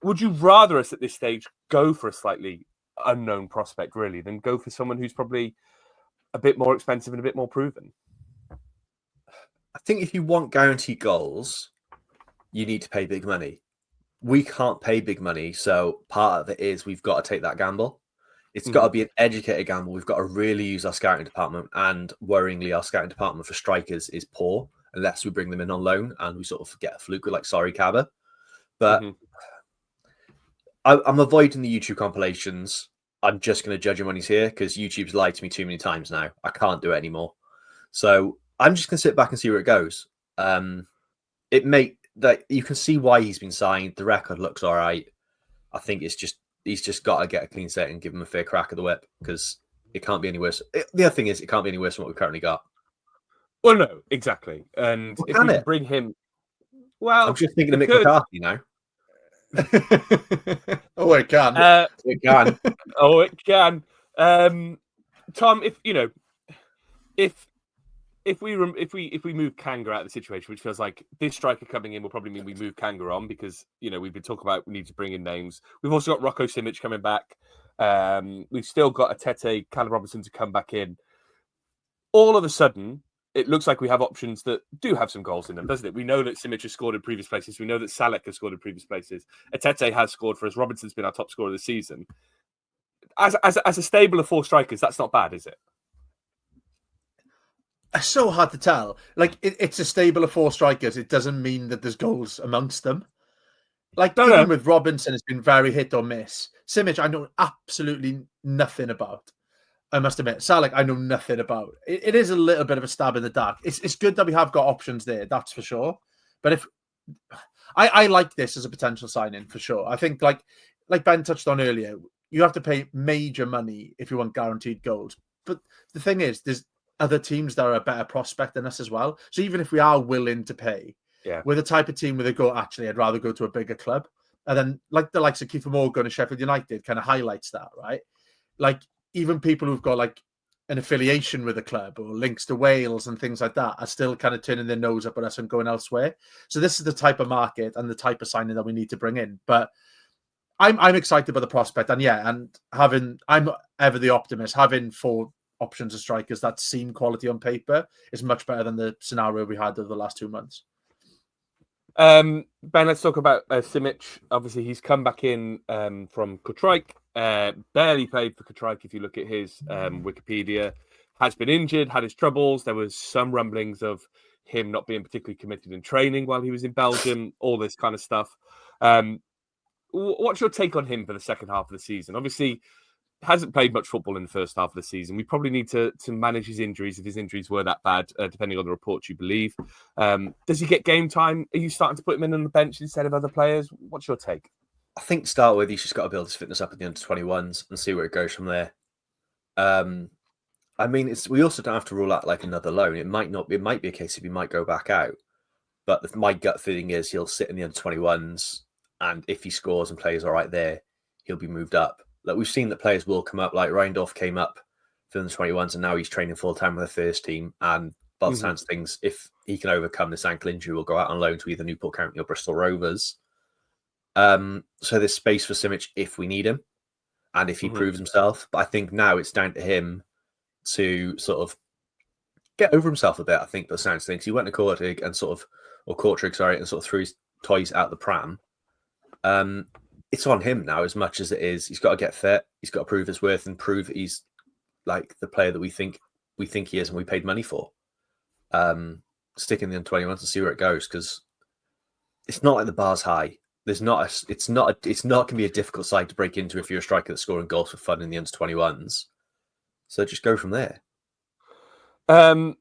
would you rather us at this stage go for a slightly unknown prospect, really, than go for someone who's probably a bit more expensive and a bit more proven? I think if you want guaranteed goals, you need to pay big money. We can't pay big money, so part of it is we've got to take that gamble. It's got to be an educated gamble. We've got to really use our scouting department, and worryingly, our scouting department for strikers is poor unless we bring them in on loan and we sort of get a fluke with like Sorry Cabba. But I'm avoiding the YouTube compilations. I'm just going to judge him when he's here because YouTube's lied to me too many times now. I can't do it anymore. So I'm just going to sit back and see where it goes. You can see why he's been signed. The record looks all right. I think he's just got to get a clean set and give him a fair crack of the whip because it can't be any worse. The other thing is it can't be any worse than what we've currently got. Well, no, exactly. And if we can bring him, well, I'm just thinking of Mick McCarthy now. Oh, it can. It can. Oh, it can. Tom, if we move Kanga out of the situation, which feels like this striker coming in will probably mean we move Kanga on because we've been talking about we need to bring in names. We've also got Rocco Simic coming back. We've still got Atete, Callum Robinson to come back in. All of a sudden, it looks like we have options that do have some goals in them, doesn't it? We know that Simic has scored in previous places. We know that Salek has scored in previous places. Atete has scored for us. Robinson's been our top scorer of the season. As a stable of 4 strikers, that's not bad, is it? It's so hard to tell. Like, it's a stable of 4 strikers. It doesn't mean that there's goals amongst them. Like, even with Robinson, it's been very hit or miss. Simic, I know absolutely nothing about. I must admit, Salek, I know nothing about. It is a little bit of a stab in the dark. It's good that we have got options there, that's for sure. But if I like this as a potential sign-in for sure. I think like Ben touched on earlier, you have to pay major money if you want guaranteed goals. But the thing is, there's other teams that are a better prospect than us as well. So even if we are willing to pay, we're the type of team where they go, actually, I'd rather go to a bigger club. And then like the likes of Kiefer Morgan and Sheffield United kind of highlights that, right? Like, even people who've got like an affiliation with a club or links to Wales and things like that are still kind of turning their nose up at us and going elsewhere. So this is the type of market and the type of signing that we need to bring in. But I'm excited by the prospect. And I'm ever the optimist. Having 4 options of strikers that seem quality on paper is much better than the scenario we had over the last 2 months. Ben, let's talk about Simic. Obviously, he's come back in from Kortrijk. Barely played for Kortrijk if you look at his Wikipedia. Has been injured, had his troubles. There was some rumblings of him not being particularly committed in training while he was in Belgium, all this kind of stuff. What's your take on him for the second half of the season? Obviously, hasn't played much football in the first half of the season. We probably need to manage his injuries if his injuries were that bad, depending on the reports you believe. Does he get game time? Are you starting to put him in on the bench instead of other players? What's your take? I think to start with, he's just got to build his fitness up at the under-21s and see where it goes from there. I mean, we also don't have to rule out like another loan. It might be a case of he might go back out. But my gut feeling is he'll sit in the under-21s, and if he scores and plays all right there, he'll be moved up. Like we've seen that players will come up, like Reindorf came up for the 21s and now he's training full-time with the first team. And by the sounds of things, if he can overcome this ankle injury, will go out on loan to either Newport County or Bristol Rovers. So there's space for Simic if we need him and if he proves himself. But I think now it's down to him to sort of get over himself a bit, I think, by the sounds of things. He went to Kortrijk and sort of threw his toys out the pram. It's on him now as much as it is. He's got to get fit. He's got to prove his worth and prove that he's like the player that we think he is and we paid money for. Stick in the under-21s and see where it goes because it's not like the bar's high. It's not going to be a difficult side to break into if you're a striker that's scoring goals for fun in the under-21s. So just go from there. Tom,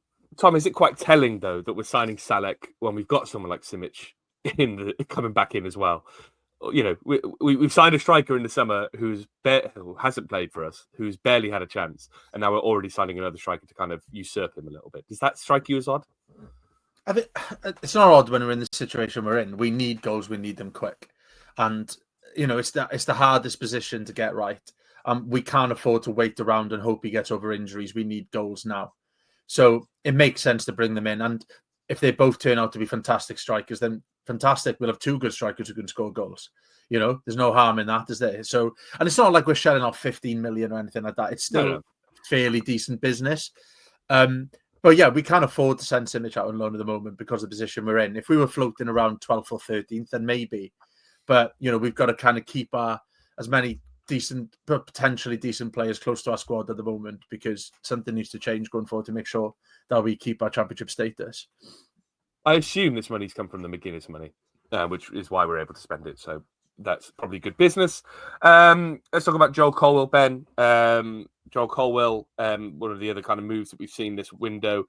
is it quite telling though that we're signing Salek when we've got someone like Simic coming back in as well? You know, we've signed a striker in the summer who hasn't played for us, who's barely had a chance, and now we're already signing another striker to kind of usurp him a little bit. Does that strike you as odd? I think it's not odd when we're in the situation we're in. We need goals, we need them quick, and you know it's the hardest position to get right. We can't afford to wait around and hope he gets over injuries. We need goals now, so it makes sense to bring them in. And if they both turn out to be fantastic strikers, then fantastic. We'll have 2 good strikers who can score goals. You know, there's no harm in that, is there? So, and it's not like we're shelling off 15 million or anything like that. It's still fairly decent business. But yeah, we can't afford to send Simic out on loan at the moment because of the position we're in. If we were floating around 12th or 13th, then maybe. But, you know, we've got to kind of keep as many decent, potentially decent players close to our squad at the moment because something needs to change going forward to make sure that we keep our championship status. I assume this money's come from the McGuinness money, which is why we're able to spend it. So that's probably good business. Let's talk about Joel Colwell, Ben. Joel Colwell, one of the other kind of moves that we've seen this window,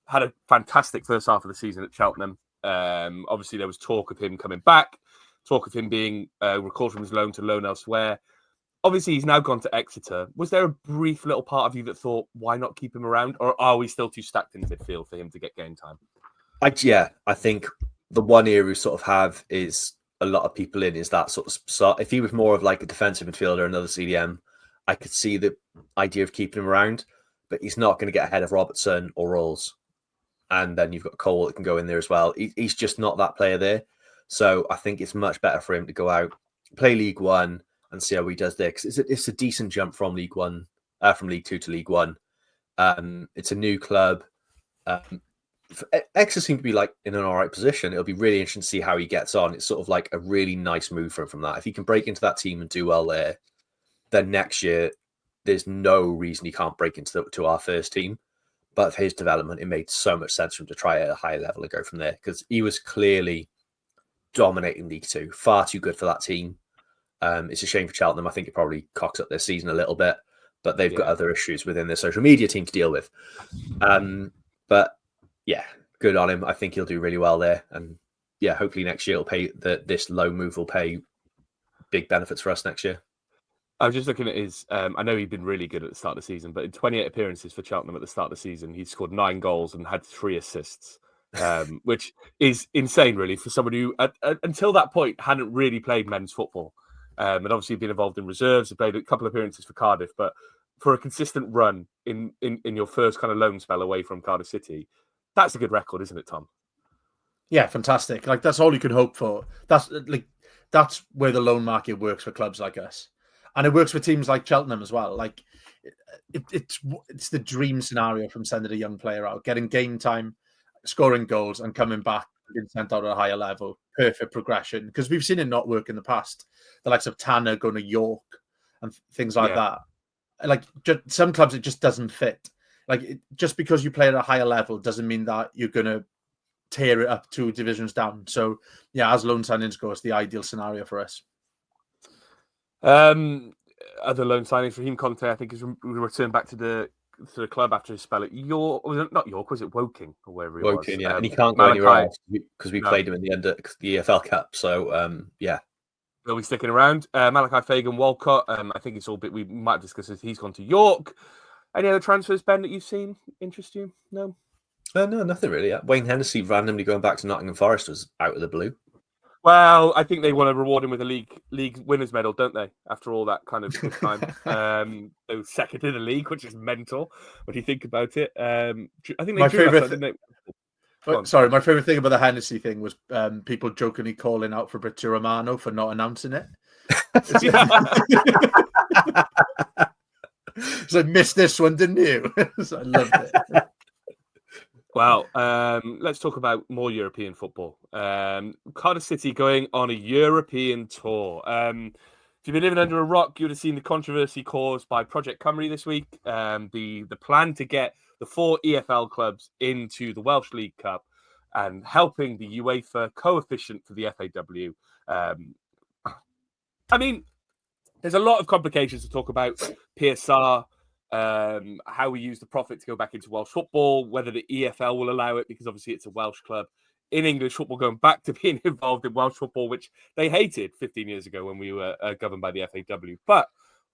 had a fantastic first half of the season at Cheltenham. Obviously, there was talk of him coming back, talk of him being recalled from his loan to loan elsewhere. Obviously, he's now gone to Exeter. Was there a brief little part of you that thought, why not keep him around? Or are we still too stacked in midfield for him to get game time? I think the one area we sort of have is a lot of people in is that sort of start. If he was more of like a defensive midfielder, another CDM, I could see the idea of keeping him around, but he's not going to get ahead of Robertson or Rolls. And then you've got Cole that can go in there as well. He's just not that player there. So I think it's much better for him to go out, play League One, and see how he does there. Because it's a decent jump from League One, from League Two to League One. It's a new club. Exeter seem to be like in an all right position. It'll be really interesting to see how he gets on. It's sort of like a really nice move for him from that. If he can break into that team and do well there, then next year there's no reason he can't break into to our first team. But for his development, it made so much sense for him to try at a higher level and go from there, because he was clearly dominating League Two, far too good for that team. It's a shame for Cheltenham. I think it probably cocks up their season a little bit, but they've got other issues within their social media team to deal with. But yeah, good on him. I think he'll do really well there. And yeah, hopefully next year it'll pay this low move will pay big benefits for us next year. I was just looking at his, I know he'd been really good at the start of the season, but in 28 appearances for Cheltenham at the start of the season, he scored 9 goals and had 3 assists, which is insane, really, for someone who, until that point, hadn't really played men's football. And obviously been involved in reserves, he played a couple of appearances for Cardiff, but for a consistent run in your first kind of loan spell away from Cardiff City, that's a good record, isn't it, Tom? Yeah, fantastic. Like, that's all you can hope for. That's where the loan market works for clubs like us. And it works for teams like Cheltenham as well. Like, it's the dream scenario from sending a young player out, getting game time, scoring goals, and coming back and sent out at a higher level. Perfect progression, because we've seen it not work in the past. The likes of Tanner going to York and things like that. Like, some clubs, it just doesn't fit. Like, just because you play at a higher level doesn't mean that you're going to tear it up 2 divisions down. So, yeah, as loan signings go, it's the ideal scenario for us. Other loan signings, Raheem Conte, I think, is returned back to the club after his spell at York. Not York, was it Woking or wherever he was? Woking, yeah. And he can't go anywhere else because we played him in the end of the EFL Cup. So, yeah. He'll be sticking around. Malachi Fagan, Walcott, I think it's all bit we might have discussed this. He's gone to York. Any other transfers, Ben, that you've seen interest you? No? No, nothing really. Wayne Hennessy randomly going back to Nottingham Forest was out of the blue. Well, I think they want to reward him with a league winners medal, don't they? After all that kind of good time, they were second in the league, which is mental when you think about it. I think they drew last night, didn't they? Sorry, my favorite thing about the Hennessy thing was people jokingly calling out for Fabrizio Romano for not announcing it. So I missed this one, didn't you? So I loved it. Well, let's talk about more European football. Cardiff City going on a European tour. If you've been living under a rock, you would have seen the controversy caused by Project Cymru this week. The plan to get the 4 EFL clubs into the Welsh League Cup and helping the UEFA coefficient for the FAW. I mean, there's a lot of complications to talk about. PSR, how we use the profit to go back into Welsh football, whether the EFL will allow it, because obviously it's a Welsh club. In English football, going back to being involved in Welsh football, which they hated 15 years ago when we were governed by the FAW. But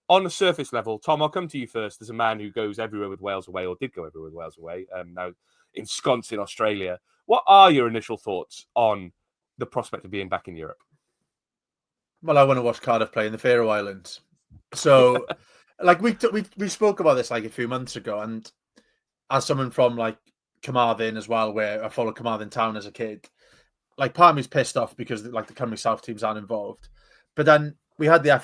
on the surface level, Tom, I'll come to you first as a man who goes everywhere with Wales away, or did go everywhere with Wales away, now ensconced in Australia. What are your initial thoughts on the prospect of being back in Europe? Well, I want to watch Cardiff play in the Faroe Islands. So, like, we spoke about this like a few months ago, and as someone from like Carmarthen as well, where I followed Carmarthen Town as a kid, like, part of me's pissed off because like the Cymru South teams aren't involved. But then we had the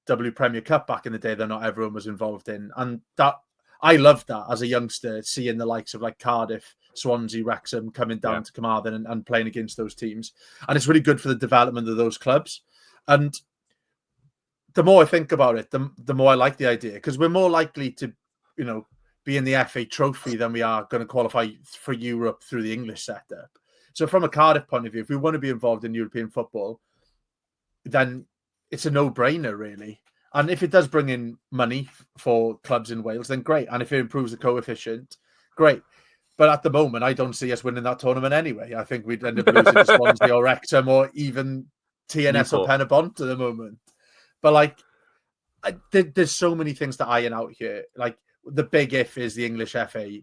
FAW Premier Cup back in the day that not everyone was involved in, and that I loved that as a youngster, seeing the likes of like Cardiff, Swansea, Wrexham coming down to Carmarthen and playing against those teams, and it's really good for the development of those clubs. And the more I think about it, the more I like the idea, because we're more likely to, be in the FA Trophy than we are going to qualify for Europe through the English setup. So from a Cardiff point of view, if we want to be involved in European football, then it's a no-brainer, really. And if it does bring in money for clubs in Wales, then great. And if it improves the coefficient, great. But at the moment, I don't see us winning that tournament anyway. I think we'd end up losing to Swansea or Wrexham or even TNS or Penabont at the moment. But like, there's so many things to iron out here. Like the big if is the English FA,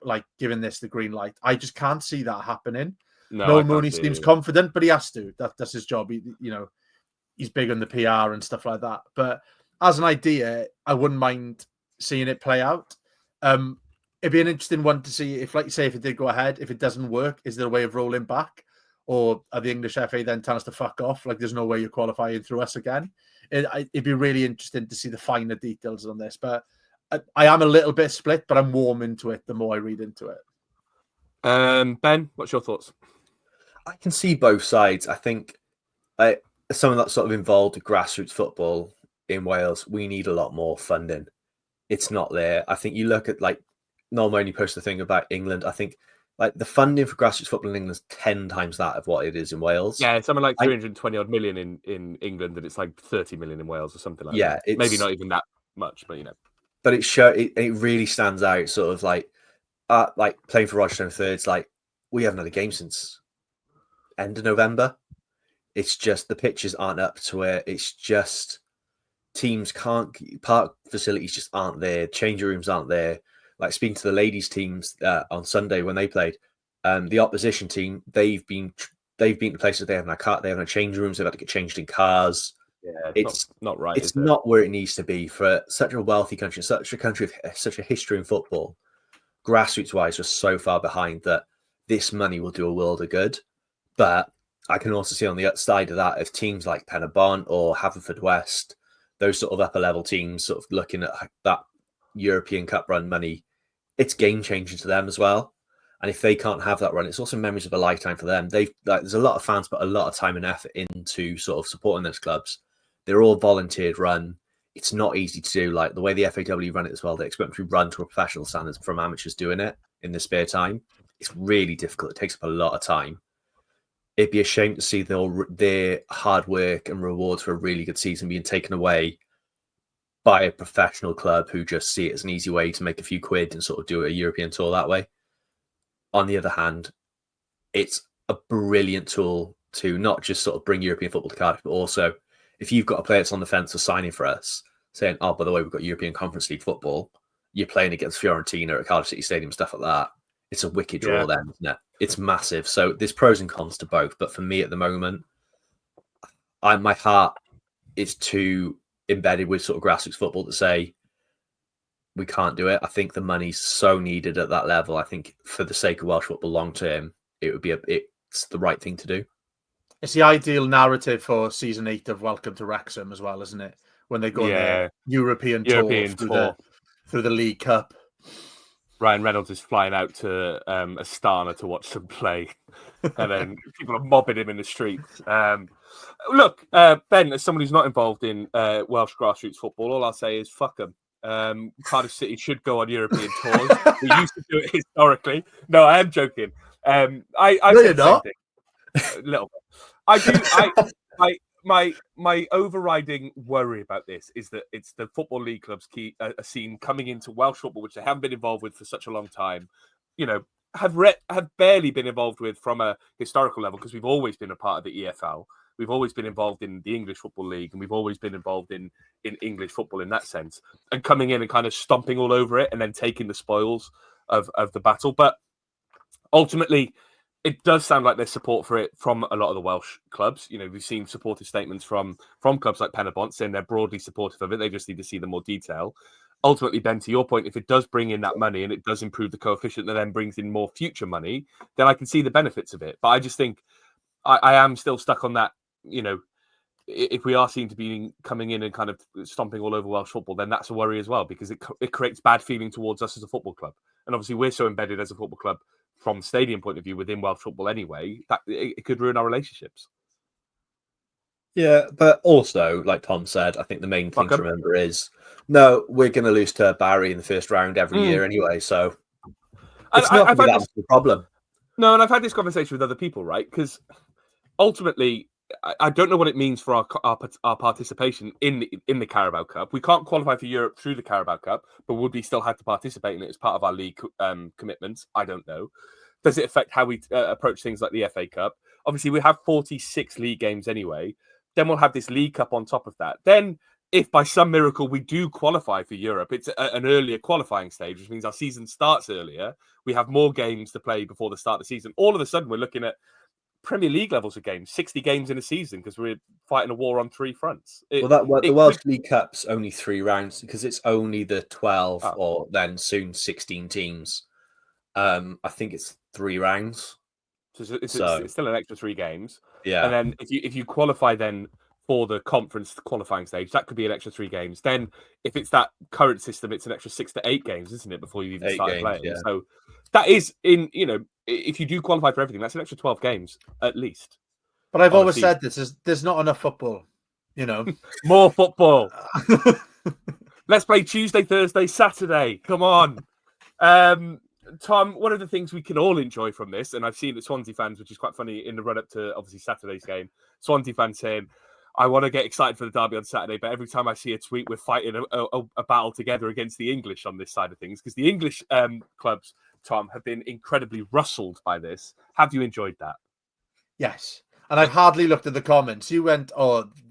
like giving this the green light. I just can't see that happening. No, Mooney seems confident, but he has to. That's his job. He's big on the PR and stuff like that. But as an idea, I wouldn't mind seeing it play out. It'd be an interesting one to see if, like you say, if it did go ahead, if it doesn't work, is there a way of rolling back? Or are the English FA then telling us to fuck off? Like, there's no way you're qualifying through us again. It'd be really interesting to see the finer details on this. But I am a little bit split, but I'm warm into it the more I read into it. Ben, what's your thoughts? I can see both sides. I think someone that's sort of involved with grassroots football in Wales, we need a lot more funding. It's not there. I think you look at like Noel only posted the thing about England. I think like the funding for grassroots football in England is 10 times that of what it is in Wales. Yeah, it's something like 320 odd million in England, and it's like 30 million in Wales or something like that. Yeah, maybe not even that much, but But it really stands out. Sort of like playing for Rochester Thirds. Like we haven't had a game since end of November. It's just the pitches aren't up to it. It's just teams can't, park facilities just aren't there. Changing rooms aren't there. Like speaking to the ladies teams on Sunday when they played, the opposition team, they've been to places they haven't had they haven't had change rooms. They've had to get changed in cars. Yeah, it's not right. It's not where it needs to be for such a wealthy country, such a country with such a history in football. Grassroots wise, we're so far behind that this money will do a world of good. But I can also see on the side of that, if teams like Penabont or Haverfordwest, those sort of upper level teams, sort of looking at that European Cup run money, it's game changing to them as well. And if they can't have that run, it's also memories of a lifetime for them. There's a lot of fans put a lot of time and effort into sort of supporting those clubs. They're all volunteered run. It's not easy to do. Like the way the FAW run it as well, they expect to run to a professional standards from amateurs doing it in their spare time. It's really difficult. It takes up a lot of time. It'd be a shame to see their hard work and rewards for a really good season being taken away by a professional club who just see it as an easy way to make a few quid and sort of do a European tour that way. On the other hand, it's a brilliant tool to not just sort of bring European football to Cardiff, but also if you've got a player that's on the fence for signing for us, saying, oh, by the way, we've got European Conference League football, you're playing against Fiorentina at Cardiff City Stadium, stuff like that. It's a wicked draw then, isn't it? It's massive. So there's pros and cons to both. But for me at the moment, my heart is too embedded with sort of grassroots football to say we can't do it. I think the money's so needed at that level. I think for the sake of Welsh football long term, it's the right thing to do. It's the ideal narrative for season 8 of Welcome to Wrexham as well, isn't it? When they go on their European tour through the League Cup. Ryan Reynolds is flying out to Astana to watch them play, and then people are mobbing him in the streets. Look, Ben, as someone who's not involved in Welsh grassroots football, all I'll say is fuck them. Cardiff City should go on European tours. We used to do it historically. No, I am joking. I no, you're not. A little bit. I do. My overriding worry about this is that it's the Football League clubs are seen coming into Welsh football, which they haven't been involved with for such a long time. Have barely been involved with from a historical level because we've always been a part of the EFL. We've always been involved in the English Football League, and we've always been involved in English football in that sense. And coming in and kind of stomping all over it, and then taking the spoils of the battle. But ultimately, it does sound like there's support for it from a lot of the Welsh clubs. We've seen supportive statements from clubs like Penabont saying they're broadly supportive of it. They just need to see the more detail. Ultimately, Ben, to your point, if it does bring in that money and it does improve the coefficient that then brings in more future money, then I can see the benefits of it. But I just think I am still stuck on that. If we are seen to be coming in and kind of stomping all over Welsh football, then that's a worry as well, because it creates bad feeling towards us as a football club. And obviously, we're so embedded as a football club from the stadium point of view within Welsh football anyway, that it could ruin our relationships. Yeah, but also, like Tom said, I think the main thing to remember is, no, we're going to lose to Barry in the first round every year anyway, so it's not the problem. No, and I've had this conversation with other people, right? Because ultimately, I don't know what it means for our participation in the Carabao Cup. We can't qualify for Europe through the Carabao Cup, but would we still have to participate in it as part of our league commitments? I don't know. Does it affect how we approach things like the FA Cup? Obviously, we have 46 league games anyway. Then we'll have this League Cup on top of that. Then, if by some miracle we do qualify for Europe, it's an earlier qualifying stage, which means our season starts earlier. We have more games to play before the start of the season. All of a sudden, we're looking at Premier League levels of games, 60 games in a season, because we're fighting a war on 3 fronts. The Welsh League Cup's only 3 rounds because it's only the 12 or then soon 16 teams. I think it's 3 rounds. So it's still an extra 3 games. Yeah. And then if you qualify then for the conference qualifying stage, that could be an extra 3 games. Then if it's that current system, it's an extra 6 to 8 games, isn't it, before you even start playing? Yeah. So that is if you do qualify for everything, that's an extra 12 games at least. But I've always said there's not enough football, More football. Let's play Tuesday, Thursday, Saturday. Come on. Tom, one of the things we can all enjoy from this, and I've seen the Swansea fans, which is quite funny in the run-up to obviously Saturday's game, Swansea fans saying, I want to get excited for the derby on Saturday, but every time I see a tweet, we're fighting a battle together against the English on this side of things, because the English clubs, Tom, have been incredibly rustled by this. Have you enjoyed that? Yes. And I've hardly looked at the comments. You went,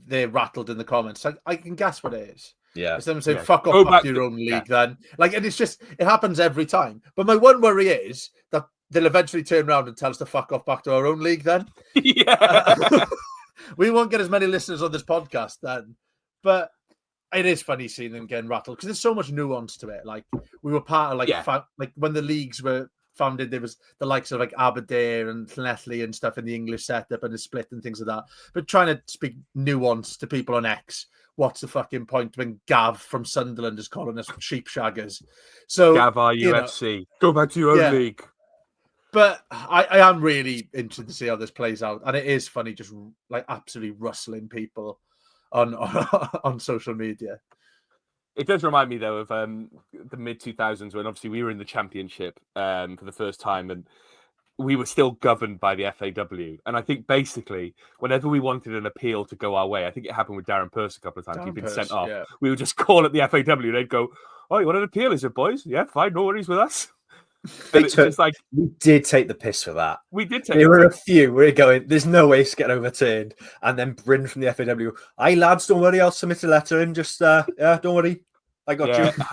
they're rattled in the comments. I can guess what it is. Yeah. It's them saying, fuck off back to your own league then. And it's just, it happens every time. But my one worry is that they'll eventually turn around and tell us to fuck off back to our own league then. Yeah. We won't get as many listeners on this podcast then. But it is funny seeing them getting rattled because there's so much nuance to it. Like, we were part of, when the leagues were founded, there was the likes of Aberdeen and Llanelli and stuff in the English setup and the split and things like that. But trying to speak nuance to people on X, what's the fucking point when Gav from Sunderland is calling us sheep shaggers? So Gav UFC, go back to your own league. But I am really interested to see how this plays out, and it is funny, just absolutely rustling people on social media. It does remind me, though, of the mid-2000s when obviously we were in the Championship for the first time and we were still governed by the FAW. And I think basically whenever we wanted an appeal to go our way, I think it happened with Darren Pearce a couple of times. He'd been sent off. Yeah. We would just call it the FAW. They'd go, oh, you want an appeal, is it, boys? Yeah, fine, no worries with us. We did take the piss for that. We did take There were a few. We were going, there's no way it's getting overturned. And then Bryn from the FAW, aye, lads, don't worry, I'll submit a letter and just, don't worry. I got you.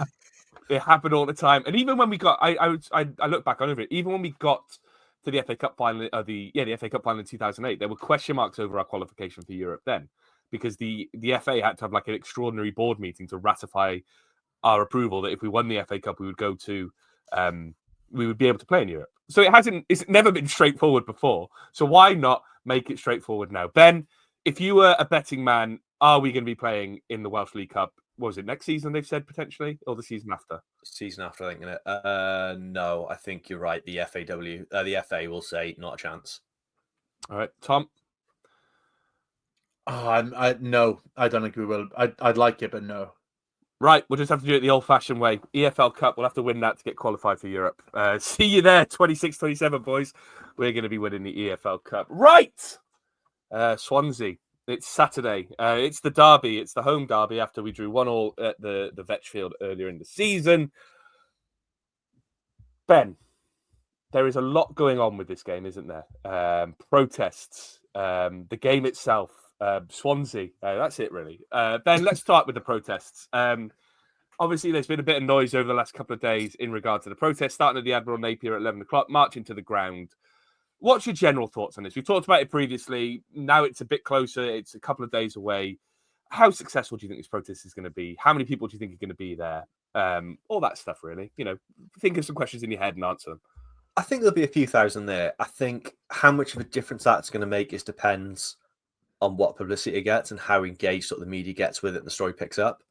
It happened all the time. And even when we got, I look back on it, even when we got to the FA Cup final, the FA Cup final in 2008, there were question marks over our qualification for Europe then, because the FA had to have an extraordinary board meeting to ratify our approval that if we won the FA Cup, we would go to, we would be able to play in Europe. So it's never been straightforward before. So why not make it straightforward now? Ben, if you were a betting man, are we going to be playing in the Welsh League Cup? What was it, next season they've said potentially, or the season after? Season after, I think, isn't it? No, I think you're right. The the FA will say not a chance. All right, Tom. No, I don't think we will. I'd like it, but no. Right, we'll just have to do it the old-fashioned way. EFL Cup, we'll have to win that to get qualified for Europe. See you there, 26-27, boys. We're going to be winning the EFL Cup. Right! Swansea. It's Saturday. It's the derby. It's the home derby after we drew 1-1 at the Vetchfield earlier in the season. Ben, there is a lot going on with this game, isn't there? Protests, the game itself, Swansea. That's it, really. Ben, let's start with the protests. Obviously, there's been a bit of noise over the last couple of days in regard to the protests, starting at the Admiral Napier at 11 o'clock, marching to the ground. What's your general thoughts on this? We've talked about it previously. Now it's a bit closer. It's a couple of days away. How successful do you think this protest is going to be? How many people do you think are going to be there? All that stuff, really. Think of some questions in your head and answer them. I think there'll be a few thousand there. I think how much of a difference that's going to make depends on what publicity it gets and how engaged the media gets with it and the story picks up.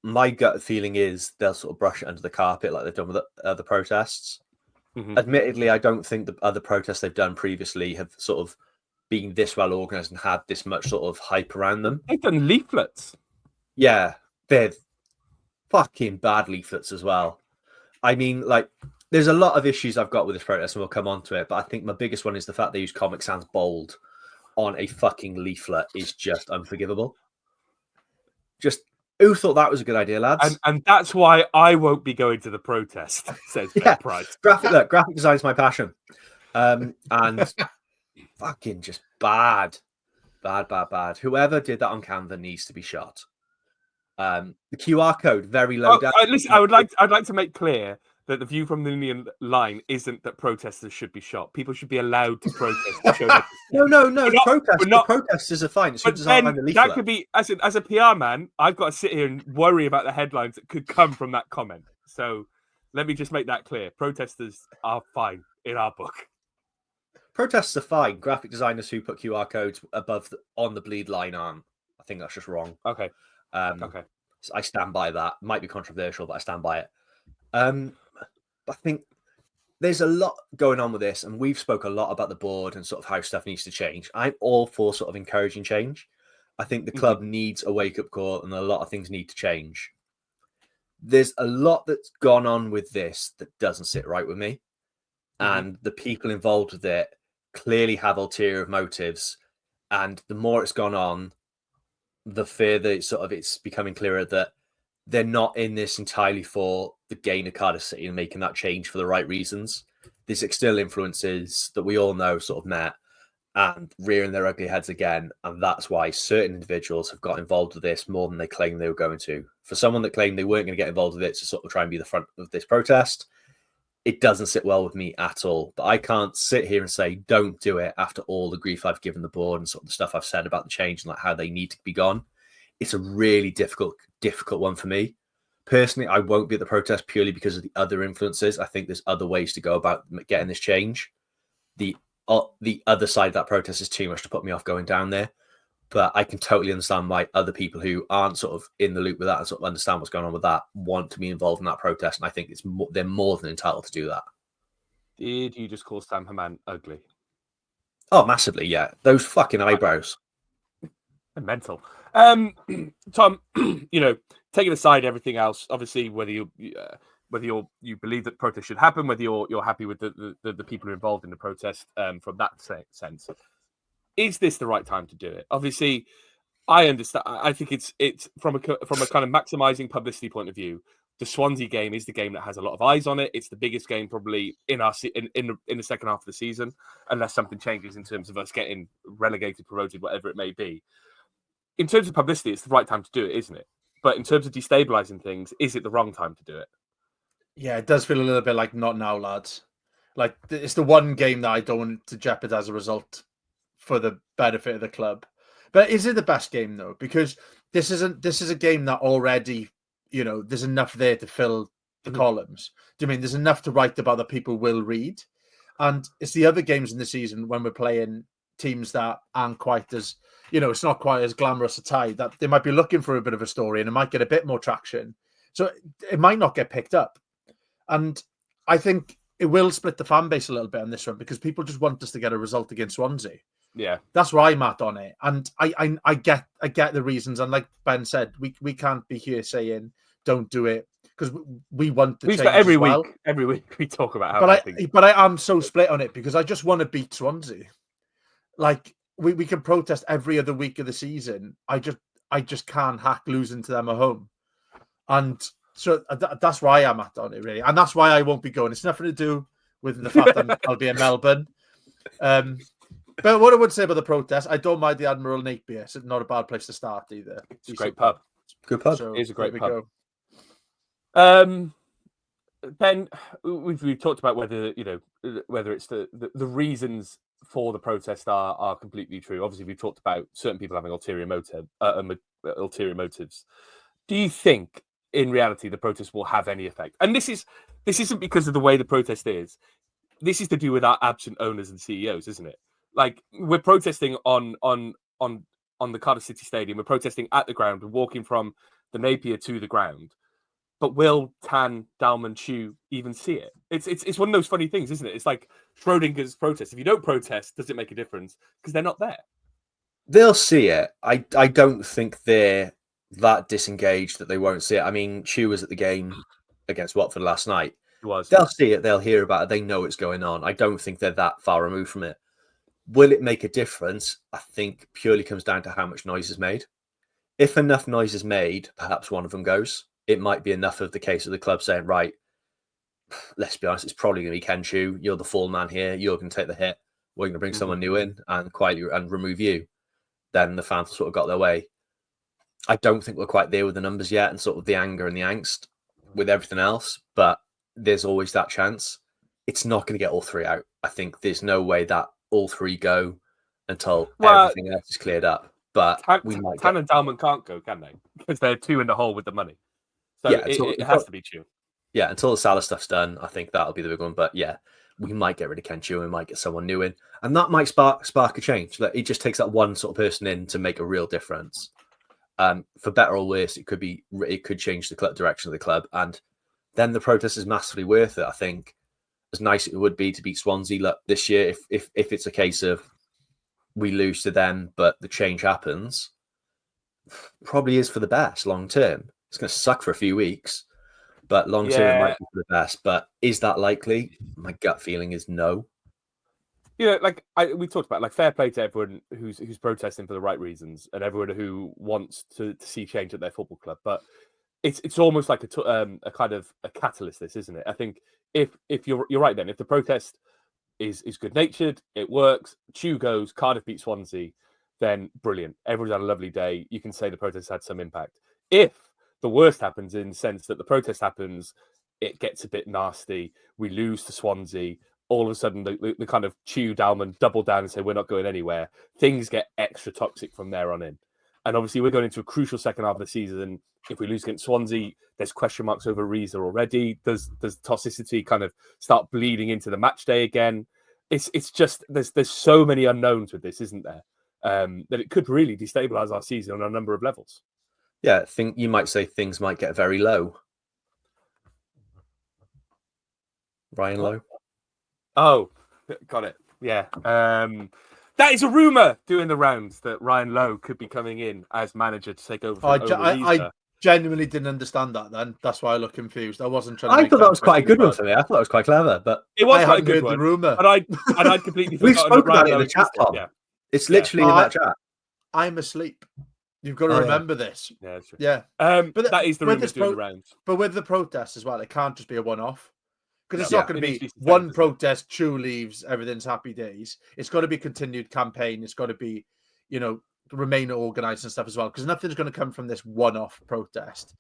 My gut feeling is they'll sort of brush it under the carpet like they've done with other protests. Mm-hmm. Admittedly, I don't think the other protests they've done previously have sort of been this well organised and had this much sort of hype around them. They've done leaflets. Yeah, they're fucking bad leaflets as well. I mean, there's a lot of issues I've got with this protest and we'll come on to it, but I think my biggest one is the fact they use Comic Sans bold on a fucking leaflet is just unforgivable. Just who thought that was a good idea, lads? And that's why I won't be going to the protest, says Ben Price. Graphic design is my passion. And fucking just bad. Whoever did that on Canva needs to be shot. The QR code very low down. Listen, I'd like to make clear that the view from the Ninian line isn't that protesters should be shot. People should be allowed to protest. To show no. Protesters are fine. But then that could be, as a PR man, I've got to sit here and worry about the headlines that could come from that comment. So let me just make that clear. Protesters are fine in our book. Protests are fine. Graphic designers who put QR codes on the bleed line aren't. I think that's just wrong. Okay. Okay. So I stand by that. Might be controversial, but I stand by it. I think there's a lot going on with this, and we've spoke a lot about the board and sort of how stuff needs to change. I'm all for sort of encouraging change. I think the club needs a wake-up call, and a lot of things need to change. There's a lot that's gone on with this that doesn't sit right with me, and the people involved with it clearly have ulterior motives. And the more it's gone on, the further it's becoming clearer that they're not in this entirely for the gain of Cardiff City and making that change for the right reasons. There's external influences that we all know sort of met and rearing their ugly heads again. And that's why certain individuals have got involved with this more than they claimed they were going to. For someone that claimed they weren't going to get involved with it to sort of try and be the front of this protest, it doesn't sit well with me at all. But I can't sit here and say, don't do it after all the grief I've given the board and sort of the stuff I've said about the change and like how they need to be gone. It's a really difficult one for me. Personally, I won't be at the protest purely because of the other influences. I think there's other ways to go about getting this change. The other side of that protest is too much to put me off going down there. But I can totally understand why other people who aren't sort of in the loop with that and sort of understand what's going on with that want to be involved in that protest. And I think they're more than entitled to do that. Did you just call Sam Haman ugly? Oh, massively, yeah. Those fucking eyebrows. They're mental. Tom, taking aside everything else, obviously, whether you believe that protest should happen, whether you're happy with the people who are involved in the protest, from that sense, is this the right time to do it? Obviously, I understand. I think it's from a kind of maximizing publicity point of view. The Swansea game is the game that has a lot of eyes on it. It's the biggest game probably in the second half of the season, unless something changes in terms of us getting relegated, promoted, whatever it may be. In terms of publicity, it's the right time to do it, isn't it? But in terms of destabilizing things, is it the wrong time to do it? Yeah, it does feel a little bit like not now, lads. Like it's the one game that I don't want to jeopardize a result for the benefit of the club. But is it the best game though? Because this is a game that already, there's enough there to fill the columns. Do you mean there's enough to write about that people will read? And it's the other games in the season when we're playing teams that aren't quite as, it's not quite as glamorous a tie, that they might be looking for a bit of a story and it might get a bit more traction. So it might not get picked up. And I think it will split the fan base a little bit on this one because people just want us to get a result against Swansea. Yeah, that's where I'm at on it, and I get the reasons. And like Ben said, we can't be here saying don't do it because we want the change every as well. week. Every week we talk about how. But I am so split on it because I just want to beat Swansea. Like we can protest every other week of the season. I just can't hack losing to them at home, and so that's why I'm at on it really, and that's why I won't be going. It's nothing to do with the fact that I'll be in Melbourne. But what I would say about the protest, I don't mind the Admiral Napier. It's not a bad place to start either. It's a great pub. Good pub. So, it is a great pub. Go. Ben, we've talked about whether it's the reasons for the protest are completely true. Obviously, we've talked about certain people having ulterior motives. Do you think, in reality, the protest will have any effect? And this isn't because of the way the protest is. This is to do with our absent owners and CEOs, isn't it? Like we're protesting on the Cardiff City Stadium. We're protesting at the ground. We're walking from the Napier to the ground. But will Tan, Dalman, Chu even see it? It's one of those funny things, isn't it? It's like Schrodinger's protest. If you don't protest, does it make a difference? Because they're not there. They'll see it. I don't think they're that disengaged that they won't see it. I mean, Chu was at the game against Watford last night. He was. They'll see it. They'll hear about it. They know it's going on. I don't think they're that far removed from it. Will it make a difference? I think purely comes down to how much noise is made. If enough noise is made, perhaps one of them goes. It might be enough of the case of the club saying, right, let's be honest, it's probably going to be Ken Chu. You're the fall man here. You're going to take the hit. We're going to bring someone new in and quietly and remove you. Then the fans sort of got their way. I don't think we're quite there with the numbers yet and sort of the anger and the angst with everything else, but there's always that chance. It's not going to get all three out. I think there's no way that all three go until everything else is cleared up. But we might Tan and Dalman can't go, can they? Because they're two in the hole with the money. So yeah, it has to be Chu. Yeah, until the Salah stuff's done, I think that'll be the big one. But yeah, we might get rid of Ken Chu and we might get someone new in. And that might spark a change. Like, it just takes that one sort of person in to make a real difference. For better or worse, it could change the direction of the club. And then the protest is massively worth it, I think. As nice as it would be to beat Swansea this year, if it's a case of we lose to them, but the change happens, probably is for the best long term. It's going to suck for a few weeks, but long term it might be for the best. But is that likely? My gut feeling is no. We talked about fair play to everyone who's protesting for the right reasons and everyone who wants to see change at their football club. But it's almost like a kind of a catalyst. This, isn't it? I think if you're right, then if the protest is good natured, it works. Chu goes, Cardiff beats Swansea, then brilliant. Everyone's had a lovely day. You can say the protest had some impact. If the worst happens in the sense that the protest happens, it gets a bit nasty. We lose to Swansea. All of a sudden, the kind of Chu Dalman double down and say we're not going anywhere. Things get extra toxic from there on in. And obviously, we're going into a crucial second half of the season. If we lose against Swansea, there's question marks over Reza already. Does toxicity kind of start bleeding into the match day again? It's just there's so many unknowns with this, isn't there? That it could really destabilise our season on a number of levels. Yeah, I think you might say things might get very low. Ryan Lowe. Oh, got it. Yeah. That is a rumour doing the rounds that Ryan Lowe could be coming in as manager to take over. I genuinely didn't understand that then. That's why I look confused. I wasn't trying to I thought that was quite a good one for me. I thought it was quite clever, but it was quite a good one. The rumour. And I completely We've spoken about it in the chat, Tom. Yeah. It's literally in that chat. I'm asleep. You've got to remember this. Yeah, that's true. Yeah. But that is the rumour doing the rounds. But with the protests as well, it can't just be a one-off. Because it's not going to be one protest, Chu leaves, everything's happy days. It's got to be a continued campaign. It's got to be, remain organised and stuff as well. Because nothing's going to come from this one-off protest.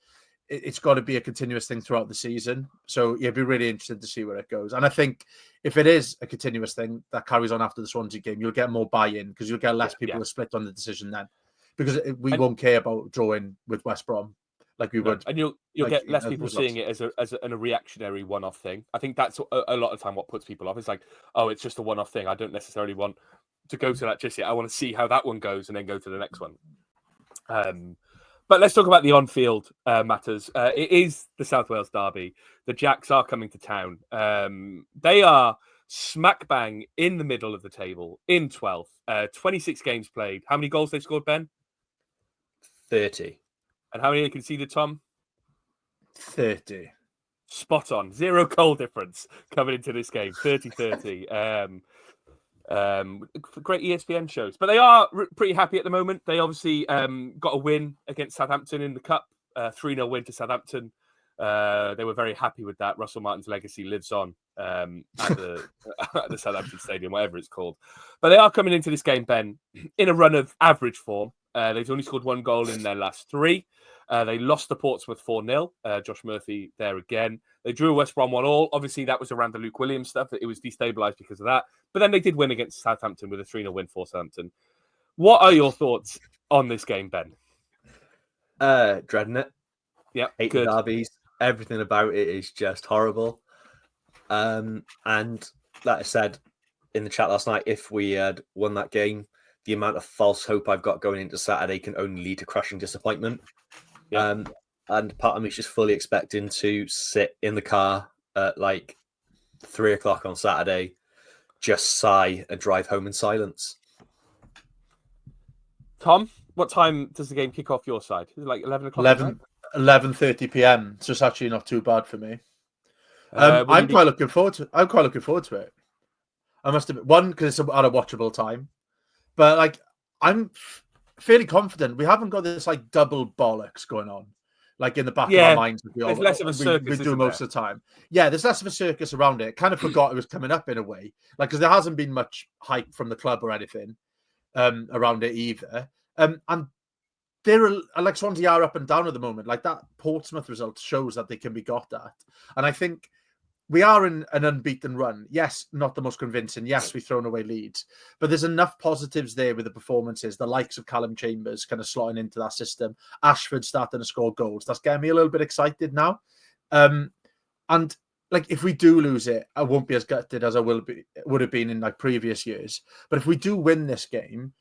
It's got to be a continuous thing throughout the season. So, yeah, it'd be really interesting to see where it goes. And I think if it is a continuous thing that carries on after the Swansea game, you'll get more buy-in because you'll get less people who are split on the decision then. Because we won't care about drawing with West Brom. Like we would, and you'll get less people seeing it as a reactionary one-off thing. I think that's a lot of time what puts people off. It's like, oh, it's just a one-off thing. I don't necessarily want to go to that just yet. I want to see how that one goes and then go to the next one. But let's talk about the on-field matters. It is the South Wales derby. The Jacks are coming to town. They are smack bang in the middle of the table in 12th. 26 games played. How many goals they scored, Ben? 30. And how many they conceded, Tom? 30. Spot on. 0 goal difference coming into this game. 30-30. Great ESPN shows. But they are pretty happy at the moment. They obviously got a win against Southampton in the Cup. 3-0 win to Southampton. They were very happy with that. Russell Martin's legacy lives on at the Southampton Stadium, whatever it's called. But they are coming into this game, Ben, in a run of average form. They've only scored 1 goal in their last 3. They lost to Portsmouth 4-0. Josh Murphy there again. They drew West Brom 1-1. Obviously, that was around the Luke Williams stuff. It was destabilised because of that. But then they did win against Southampton with a 3-0 win for Southampton. What are your thoughts on this game, Ben? Dreading it. Yeah, hate the derbies. Everything about it is just horrible. And like I said in the chat last night, if we had won that game, the amount of false hope I've got going into Saturday can only lead to crushing disappointment. Yeah. And part of me is just fully expecting to sit in the car at 3 o'clock on Saturday, just sigh and drive home in silence. Tom, what time does the game kick off your side? Is it 11 o'clock? 11:30 p.m. So it's actually not too bad for me. I'm quite looking forward to it. I must admit, one, because it's at a watchable time, but like I'm fairly confident we haven't got this like double bollocks going on, like in the back of our minds. There's less of a circus. We do most of the time. Yeah, there's less of a circus around it. Kind of forgot it was coming up in a way, like because there hasn't been much hype from the club or anything around it either. And they're like Swansea are up and down at the moment. Like that Portsmouth result shows that they can be got at, and I think we are in an unbeaten run. Yes, not the most convincing. Yes, we've thrown away leads, but there's enough positives there with the performances. The likes of Callum Chambers kind of slotting into that system. Ashford starting to score goals. That's getting me a little bit excited now. And like if we do lose it, I won't be as gutted as I would have been in like previous years. But if we do win this game,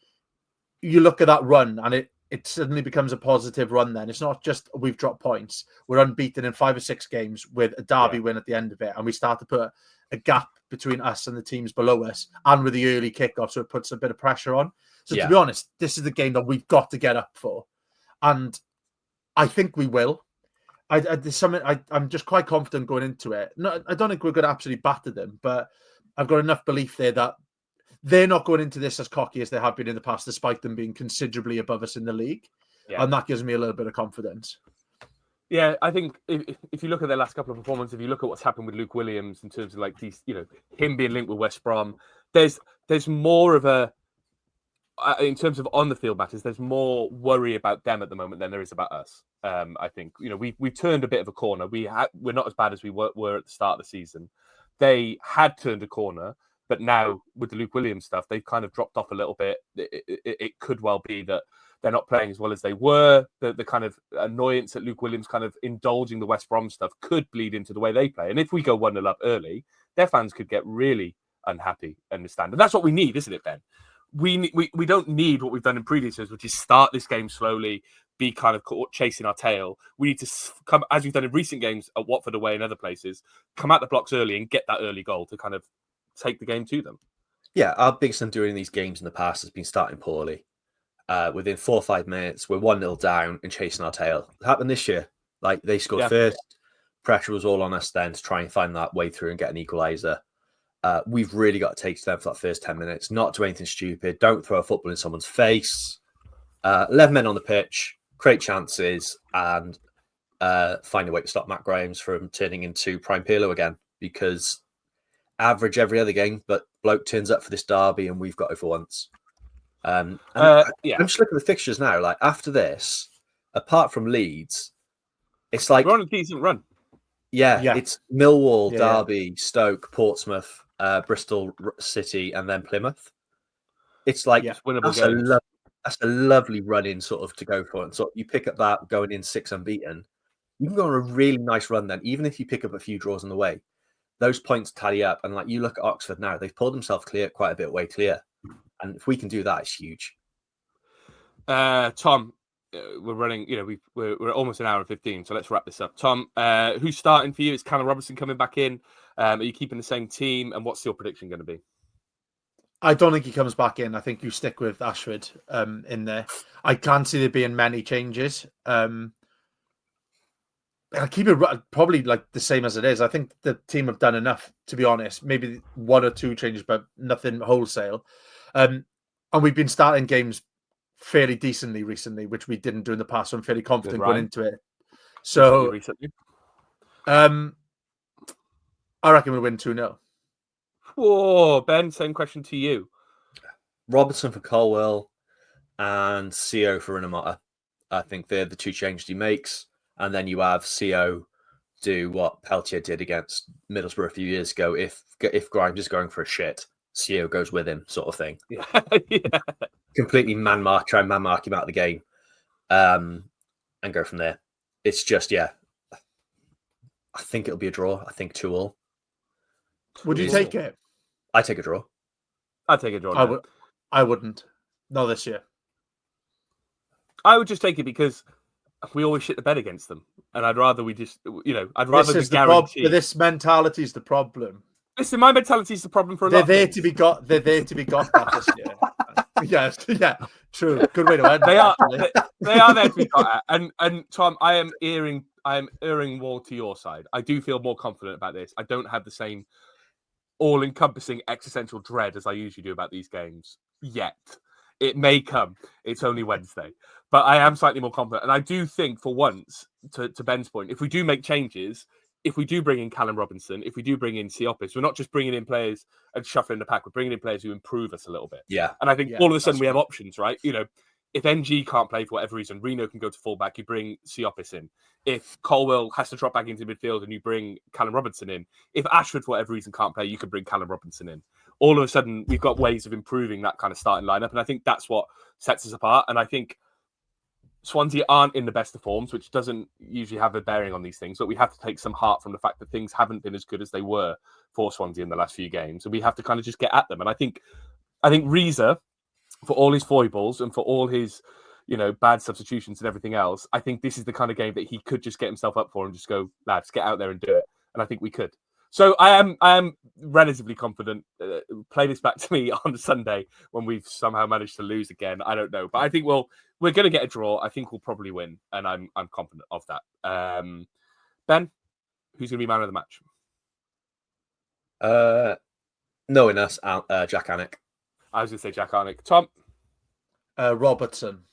you look at that run and it suddenly becomes a positive run then. It's not just we've dropped points. We're unbeaten in 5 or 6 games with a derby win at the end of it. And we start to put a gap between us and the teams below us and with the early kickoff. So it puts a bit of pressure on. So to be honest, this is the game that we've got to get up for. And I think we will. I'm just quite confident going into it. No, I don't think we're going to absolutely batter them, but I've got enough belief there that they're not going into this as cocky as they have been in the past, despite them being considerably above us in the league. Yeah. And that gives me a little bit of confidence. Yeah, I think if you look at their last couple of performances, if you look at what's happened with Luke Williams in terms of like these, him being linked with West Brom, there's more of a, in terms of on the field matters, there's more worry about them at the moment than there is about us. I think we've turned a bit of a corner. We're not as bad as we were at the start of the season. They had turned a corner. But now with the Luke Williams stuff, they've kind of dropped off a little bit. It could well be that they're not playing as well as they were. The kind of annoyance at Luke Williams kind of indulging the West Brom stuff could bleed into the way they play. And if we go 1-0 up early, their fans could get really unhappy and understand. And that's what we need, isn't it, Ben? We don't need what we've done in previous years, which is start this game slowly, be kind of chasing our tail. We need to come, as we've done in recent games at Watford away and other places, come out the blocks early and get that early goal to kind of take the game to them. Yeah, our biggest undoing in these games in the past has been starting poorly. Within 4 or 5 minutes, we're 1-0 down and chasing our tail. It happened this year. Like they scored first. Pressure was all on us then to try and find that way through and get an equaliser. We've really got to take to them for that first 10 minutes. Not do anything stupid. Don't throw a football in someone's face. 11 men on the pitch, create chances, and find a way to stop Matt Graham's from turning into Prime Pirlo again. Because average every other game, but bloke turns up for this derby and we've got it for once. I'm just looking at the fixtures now. Like after this, apart from Leeds, it's like we're on a decent run. Yeah. It's Millwall, Derby, Stoke, Portsmouth, Bristol City, and then Plymouth. It's like winnable. That's a lovely run in sort of to go for. And so you pick up that going in 6 unbeaten, you can go on a really nice run then, even if you pick up a few draws on the way. Those points tally up, and like you look at Oxford now, they've pulled themselves clear, quite a bit way clear, and if we can do that, it's huge. Tom, we're running. We're almost an hour and 15, so let's wrap this up. Tom, who's starting for you? Is Callum Robertson coming back in? Are you keeping the same team? And what's your prediction going to be? I don't think he comes back in. I think you stick with Ashford in there. I can't see there being many changes. I'll keep it probably like the same as it is. I think the team have done enough, to be honest. Maybe 1 or 2 changes, but nothing wholesale. And we've been starting games fairly decently recently, which we didn't do in the past. So I'm fairly confident going into it. So I reckon we'll win 2-0. Whoa, Ben, same question to you. Robertson for Colwell and CO for Inamata. I think they're the 2 changes he makes. And then you have CO do what Peltier did against Middlesbrough a few years ago. If Grimes is going for a shit, CO goes with him, sort of thing. Yeah. Completely try and man mark him out of the game, and go from there. It's just, I think it'll be a draw. I think 2-2. Would you take it? I take a draw. I'd take a draw. I wouldn't. Not this year. I would just take it because we always shit the bed against them, and I'd rather we just, I'd rather this guarantee. This mentality is the problem. Listen, my mentality is the problem for a lot. They're there to be got that this year. Yes, true. Good way to end. They are there to be got at. And Tom, I am erring more to your side. I do feel more confident about this. I don't have the same all-encompassing existential dread as I usually do about these games yet. It may come. It's only Wednesday. But I am slightly more confident. And I do think, for once, to Ben's point, if we do make changes, if we do bring in Callum Robinson, if we do bring in Siopis, we're not just bringing in players and shuffling the pack. We're bringing in players who improve us a little bit. Yeah. And I think all of a sudden we have options, right? You know, if NG can't play for whatever reason, Reno can go to fullback. You bring Siopis in. If Colwell has to drop back into midfield and you bring Callum Robinson in. If Ashford, for whatever reason, can't play, you can bring Callum Robinson in. All of a sudden, we've got ways of improving that kind of starting lineup. And I think that's what sets us apart. And I think Swansea aren't in the best of forms, which doesn't usually have a bearing on these things. But we have to take some heart from the fact that things haven't been as good as they were for Swansea in the last few games. And we have to kind of just get at them. And I think Reza, for all his foibles and for all his, you know, bad substitutions and everything else, I think this is the kind of game that he could just get himself up for and just go, lads, get out there and do it. And I think we could. So I am relatively confident. Play this back to me on Sunday when we've somehow managed to lose again. I don't know, but I think we're going to get a draw. I think we'll probably win, and I'm confident of that. Ben, who's going to be man of the match? Knowing us, Jack Annick. I was going to say Jack Arnick. Tom? Robertson.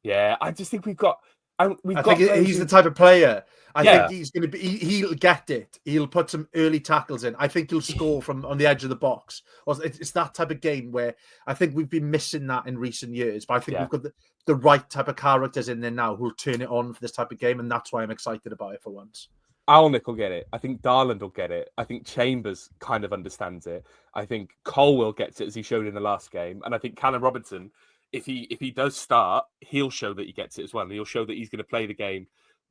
Yeah, I just think we've got... I think he's the type of player. I think he's going to be... He'll get it. He'll put some early tackles in. I think he'll score from on the edge of the box. It's that type of game where I think we've been missing that in recent years. But I think we've got the right type of characters in there now who'll turn it on for this type of game. And that's why I'm excited about it for once. Alnick will get it. I think Darland will get it. I think Chambers kind of understands it. I think Colwell gets it, as he showed in the last game. And I think Callum Robinson, if he does start, he'll show that he gets it as well. And he'll show that he's going to play the game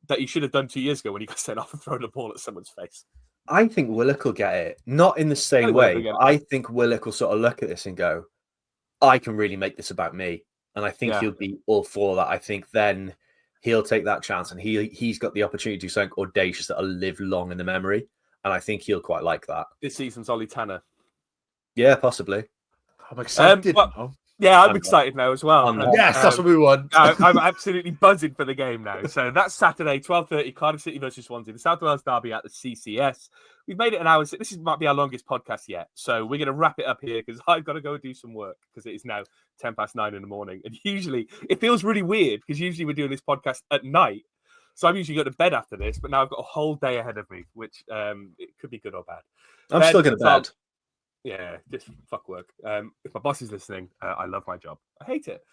that he should have done 2 years ago when he got sent off and thrown the ball at someone's face. I think Willock will get it. Not in the same way. I think Willock will sort of look at this and go, I can really make this about me. And I think he'll be all for that. I think then he'll take that chance and he's got the opportunity to do something audacious that'll live long in the memory. And I think he'll quite like that. This season's Ollie Tanner. Yeah, possibly. I'm excited. I'm excited now as well. Yes, that's what we want. I'm absolutely buzzing for the game now. So that's Saturday, 12:30, Cardiff City versus Swansea, the South Wales derby at the CCS. We've made it an hour. This might be our longest podcast yet. So we're going to wrap it up here because I've got to go do some work because it is now 9:10 in the morning. And usually it feels really weird because usually we're doing this podcast at night. So I'm usually going to bed after this, but now I've got a whole day ahead of me, which it could be good or bad. I'm still going to bed. Yeah, just fuck work. If my boss is listening, I love my job. I hate it.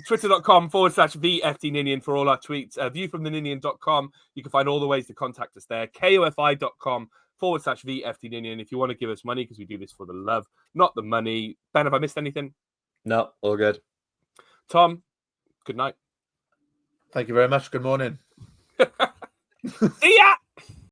Twitter.com/VFT Ninian for all our tweets. Viewfromtheninian.com. You can find all the ways to contact us there. KOFI.com/VFT Ninian if you want to give us money because we do this for the love, not the money. Ben, have I missed anything? No, all good. Tom, good night. Thank you very much. Good morning. See ya!